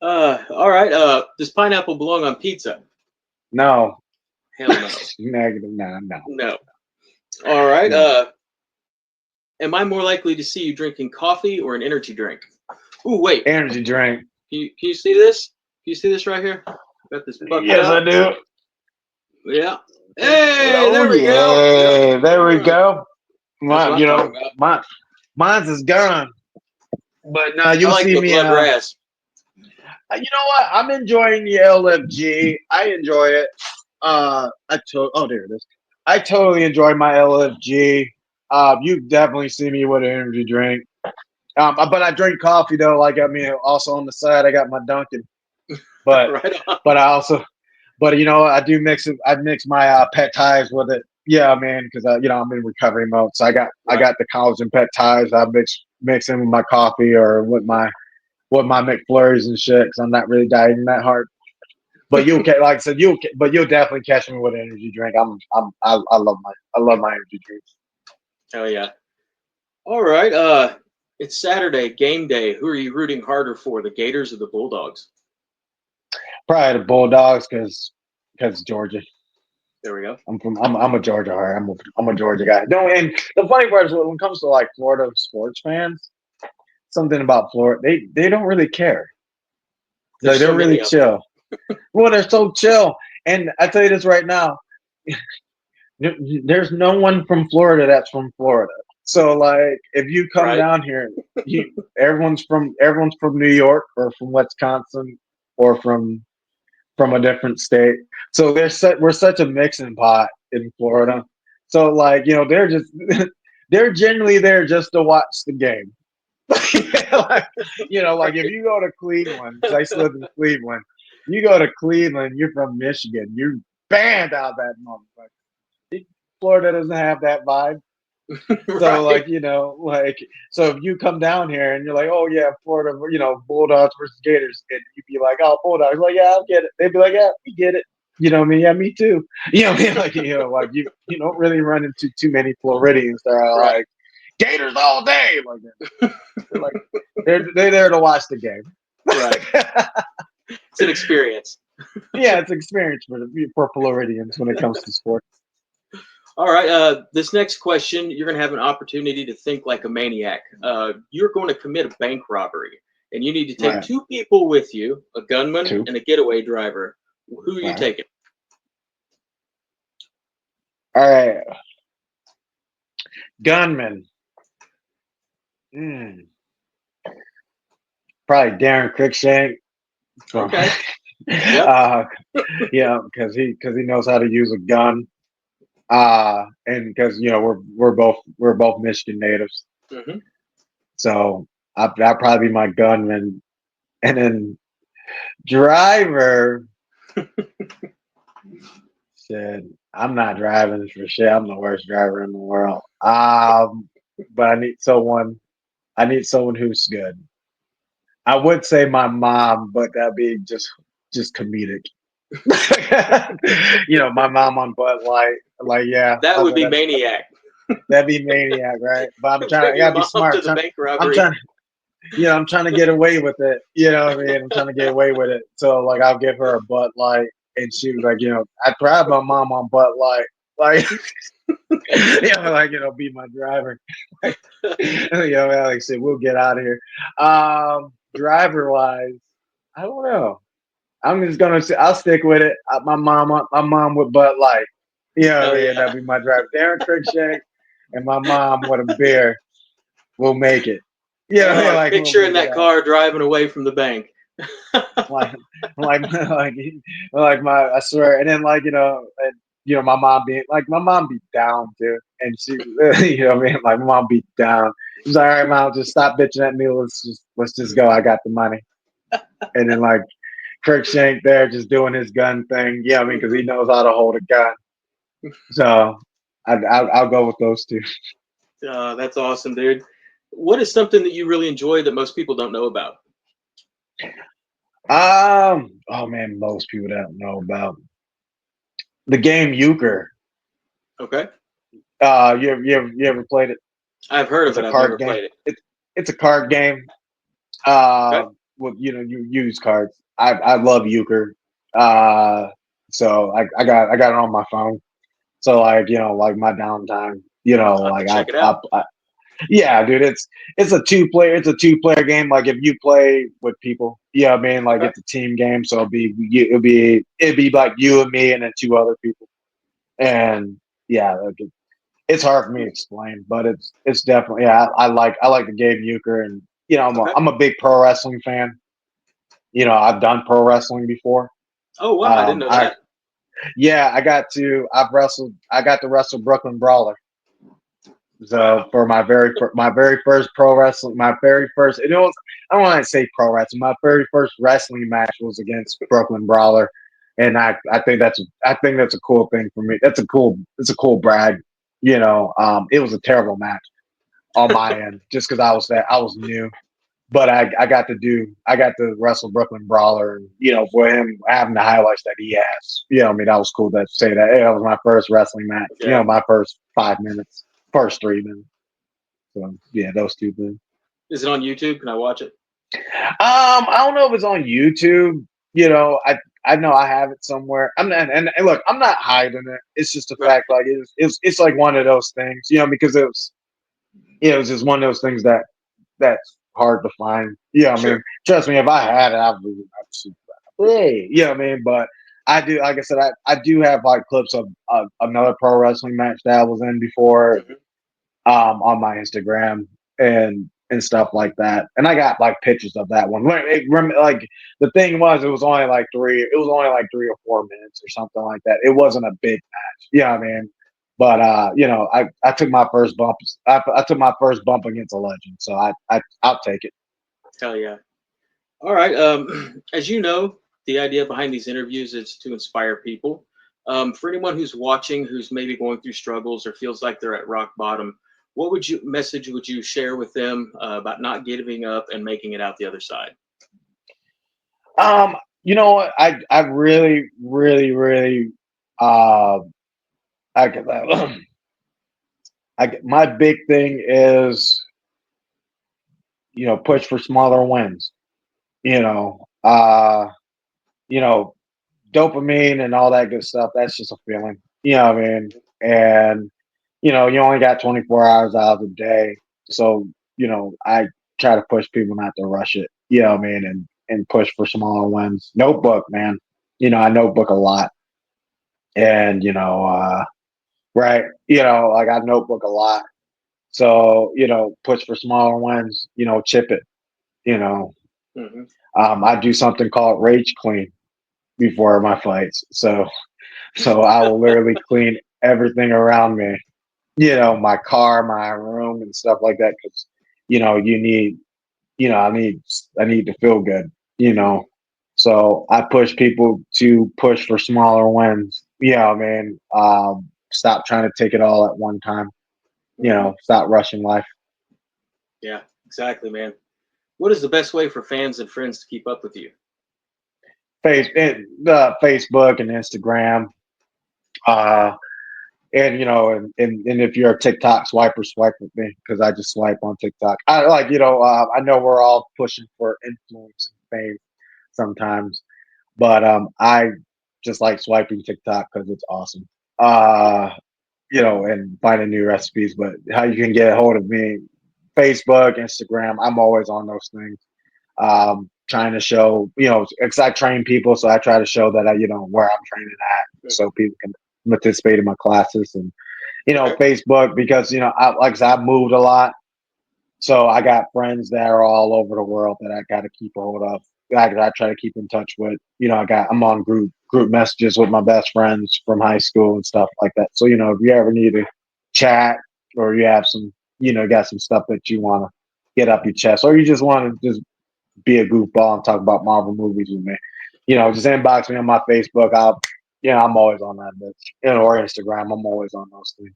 All right. Does pineapple belong on pizza? no, Hell no. negative. No, no, No. All right. no. Am I more likely to see you drinking coffee or an energy drink? Ooh, wait. Energy drink. Can you see this? Can you see this right here? Got this bucket Yes, I out. do. Yeah. Hey, Oh there we go. Yep. yeah, there we All right. go. That's what I'm talking about. Mine's is gone. But no, I you'll like see the me. blood rasp. You know what? I'm enjoying the LFG. I enjoy it. Oh, there it is. I totally enjoy my LFG. You definitely see me with an energy drink. But I drink coffee though. Like I mean, also on the side, I got my Dunkin'. But Right on. but I also but I do mix it. I mix my pet ties with it. Yeah, man, because I'm in recovery mode. So I Right. got the collagen pet ties. I mix in with my coffee or with my McFlurries and shit. Because I'm not really dieting that hard. But you'll get like I said, you'll definitely catch me with an energy drink. I love my energy drinks. Hell yeah. All right. It's Saturday, game day. Who are you rooting harder for, the Gators or the Bulldogs? Probably the Bulldogs because Georgia. There we go. I'm a Georgia heart. I'm a Georgia guy. No, and the funny part is when it comes to like Florida sports fans, something about Florida, they don't really care. There's Like so they're really many of them. chill. Well, they're so chill. And I tell you this right now, there's no one from Florida that's from Florida. So like if you come Right. down here, you everyone's from New York or from Wisconsin or from a different state. So we're such a mixing pot in Hmm. Florida. So like, they're just they're generally there just to watch the game. Like, like if Right. you go to Cleveland, because I used to live in Cleveland, you go to Cleveland, you're from Michigan, you're banned out that motherfucker. Florida doesn't have that vibe. So Right. like, so if you come down here and you're like, oh yeah, Florida, Bulldogs versus Gators, and you'd be like, oh, Bulldogs, like, yeah, I'll get it. They'd be like, yeah, we get it. You know what I mean? Yeah, me too. You know what I mean? Like, like you don't really run into too many Floridians that are Right. like Gators all day. Like they're like they're there to watch the game. Right. It's an experience. Yeah, it's experience for Floridians when it comes to sports. All right. This next question, you're going to have an opportunity to think like a maniac. You're going to commit a bank robbery, and you need to take Right. two people with you, a gunman Two. and a getaway driver. Who are you Right. taking? All right. Gunman. Mm. Probably Darren Cruikshank from Okay. Yep. because he knows how to use a gun. And because we're both Michigan natives, Hmm. so I'll probably be my gunman, and then driver said, "I'm not driving for shit. I'm the worst driver in the world." But I need someone. I need someone who's good. I would say my mom, but that'd be just comedic. My mom on Bud Light. Like, yeah, That would be maniac. that'd be maniac, right? But I'm trying. Bring I your gotta be mom to smart. the bank I'm robbery. trying. I'm trying to get away with it. You know what I mean? I'm trying to get away with it. So like, I'll give her a Bud Light, and she was like, I tried my mom on Bud Light, like, be my driver. Alex said, we'll get out of here. Driver wise, I don't know. I'm just gonna say I'll stick with it. My mom with Bud Light. Hell yeah. That'd be my driver. Darren Cruikshank and my mom with a beer will make it. We'll Picture in make it that out. car driving away from the bank. Like, like my, I swear. And then my mom being like, my mom be down too, and she, like my mom be down. She's like, all right, mom, just stop bitching at me. Let's just go. I got the money. And then like Cruikshank there just doing his gun thing. Yeah, I mean, because he knows how to hold a gun. So I'll go with those two. That's awesome, dude. What is something that you really enjoy that most people don't know about? Oh man, most people don't know about the game Euchre. Okay. You ever played it? I've heard of It's a it. I've never card game. played it. It's a card game. Okay. With you use cards. I love Euchre. Uh, so I got it on my phone. So like like my downtime. I'll have to Like check it out. yeah, dude. It's a two player game. Like if you play with people, I mean, like Okay. it's a team game. So it'd be like you and me and then two other people. And yeah, like it's hard for me to explain, but it's definitely I like the game Euchre, and I'm a, Okay. I'm a big pro wrestling fan. I've done pro wrestling before. Oh wow, I didn't Um, know I that. yeah, I got to wrestle Brooklyn Brawler. So Wow. for my very first pro wrestling, my very first I don't want to say pro wrestling. My very first wrestling match was against Brooklyn Brawler, and I think that's a cool thing for me. It's a cool brag. It was a terrible match on my end just because I was new. But I got to wrestle Brooklyn Brawler, and for him having the highlights that he has, I mean that was cool to say that. Hey, that was my first wrestling match. Yeah. My first 5 minutes, first 3 minutes. So yeah, those two things. Is it on YouTube? Can I watch it? I don't know if it's on YouTube. I know I have it somewhere. I'm not, and look, I'm not hiding it. It's just the Right. fact, like it's like one of those things, because it was just one of those things that's hard to find. I mean, Sure. trust me, if I had it, hey, I mean, but I do, like I said, I do have like clips of another pro wrestling match that I was in before, Hmm. on my Instagram and stuff like that. And I got like pictures of that one. Like the thing was, it was only like 3 or 4 minutes or something like that. It wasn't a big match. I mean, but I took my first bump. I took my first bump against a legend, so I'll take it. Hell yeah. All right. As you know, the idea behind these interviews is to inspire people. For anyone who's watching, who's maybe going through struggles or feels like they're at rock bottom, what message would you share with them about not giving up and making it out the other side? Um, you know what? I really, really, really, uh, I get that. My big thing is, push for smaller wins. You know, uh, you know, dopamine and all that good stuff. That's just a feeling. You know what I mean? And you only got 24 hours out of the day, so I try to push people not to rush it. You know what I mean? And push for smaller wins. Notebook, man. I notebook a lot, and right. Like I notebook a lot. So push for smaller wins. Chip it. You know, Hmm. I do something called rage clean before my fights. So I will literally clean everything around me. My car, my room, and stuff like that. Because you need. I need to feel good. You know, so I push people to push for smaller wins. Yeah, I mean, stop trying to take it all at one time. Hmm. Stop rushing life. Yeah, Exactly, man. What is the best way for fans and friends to keep up with you? Facebook and Instagram. Uh, and and if you're a TikTok swiper, swipe with me because I just swipe on TikTok. I like, I know we're all pushing for influence and fame sometimes, but I just like swiping TikTok because it's awesome. And finding new recipes. But how you can get a hold of me, Facebook, Instagram, I'm always on those things. Trying to show, because I train people, so I try to show that where I'm training at, so people can participate in my classes. And Okay. Facebook, because like I said, I've moved a lot, so I got friends that are all over the world that I got to keep a hold of. I try to keep in touch with. I'm on group messages with my best friends from high school and stuff like that. So if you ever need to chat, or you have some, got some stuff that you want to get up your chest, or you just want to just be a goofball and talk about Marvel movies with me, just inbox me on my Facebook. I'm always on that bitch, or Instagram. I'm always on those things.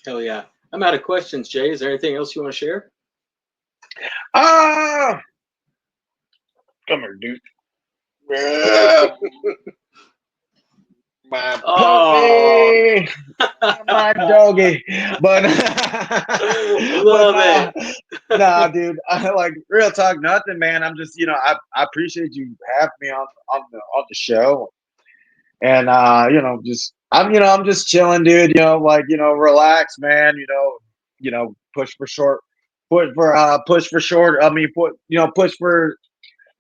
Hell yeah. I'm out of questions, Jay. Is there anything else you want to share? Ah, come here, dude. Yeah, my Oh, puppy, my doggy. But but love it. nah, dude. I like real talk, nothing, man. I'm just, I appreciate you having me on the show, and I'm just chilling, dude. Relax, man. Push for short, push for short. I mean,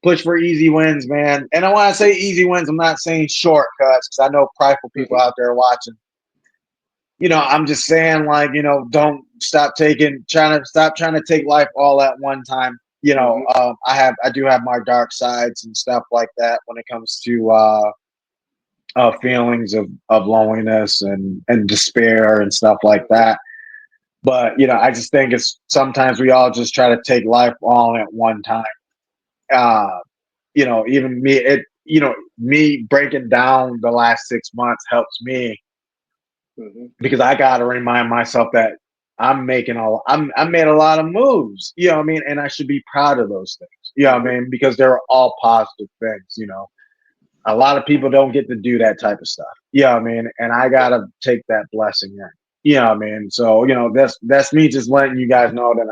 push for easy wins, man. And when I say easy wins, I'm not saying shortcuts, because I know prideful people Mhm. out there watching. I'm just saying, like, don't stop trying to take life all at one time. Mhm. I do have my dark sides and stuff like that when it comes to feelings of loneliness and despair and stuff like that. But I just think it's sometimes we all just try to take life all at one time. Uh, Even me, me breaking down the last 6 months helps me, Mhm. because I got to remind myself that I made a lot of moves, what I mean? And I should be proud of those things, what I Mhm. mean? Because they're all positive things, a lot of people don't get to do that type of stuff, what I mean? And I got Yep. to take that blessing in, what I mean? So, that's me just letting you guys know that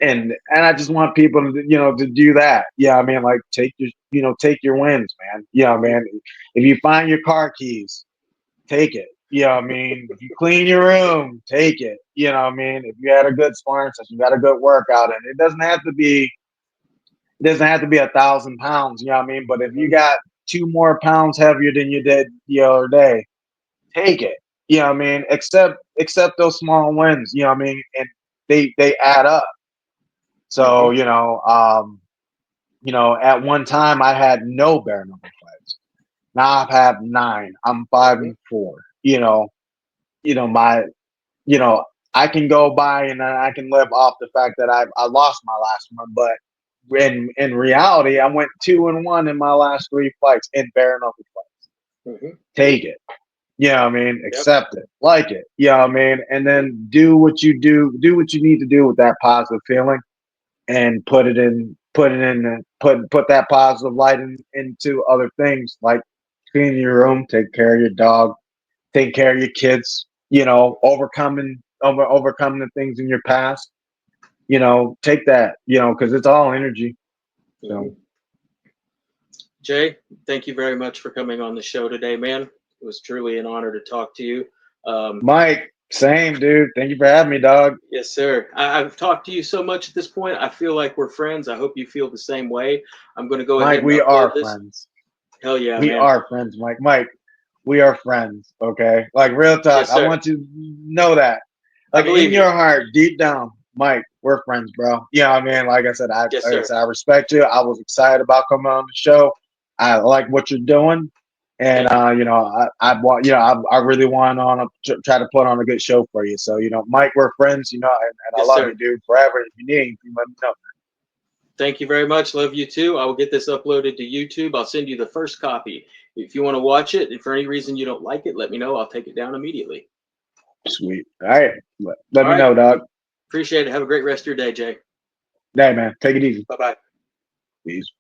and I just want people to to do that. Yeah, I mean, like, take your wins, man. Yeah, Mhm. man. If you find your car keys, take it. Yeah, I mean, if you clean your room, take it. I mean, if you had a good sparring session, you got a good workout, and it doesn't have to be 1,000 pounds. You know what I mean? But if you Mhm. got 2 more pounds heavier than you did the other day, take it. You know what I mean? Accept those small wins. You know what I mean? And they add up. So Mhm. at one time I had no bare knuckle fights. Now I've had 9. I'm five Mhm. and four. My you know I can go by and I can live off the fact that I lost my last one, but in reality, I went 2-1 in my last 3 fights in bare knuckle fights. Mhm. Take it. I mean, Yep. accept it, like it. I mean, and then do what you need to do with that positive feeling, and put that positive light into other things, like cleaning your room, take care of your dog, take care of your kids, overcoming the things in your past, take that, because it's all energy. So, Mhm. Jay, thank you very much for coming on the show today, man. It was truly an honor to talk to you. Mike, same dude. Thank you for having me, dog. Yes, sir. I've talked to you so much at this point. I feel like we're friends. I hope you feel the same way. I'm going to go ahead Mike, and we upload are this. friends. Hell yeah, We man. are friends, Mike. Mike, we are friends. Okay, like, real talk. Yes, I sir. want you to know that, I like, in believe you. your heart, deep down, Mike, we're friends, bro. Yeah, I mean, like I said, Yes, sir. I respect you. I was excited about coming on the show. I like what you're doing, and Thank you. I want, I really want try to put on a good show for you. So, Mike, we're friends. And I Yes, love you, sir. dude. Forever. If you need anything, let me know. Thank you very much. Love you too. I will get this uploaded to YouTube. I'll send you the first copy. If you want to watch it, if for any reason you don't like it, let me know. I'll take it down immediately. Sweet. All right. Let All me right. know, dog. Appreciate it. Have a great rest of your day, Jay. Hey, man, take it easy. Bye-bye. Peace.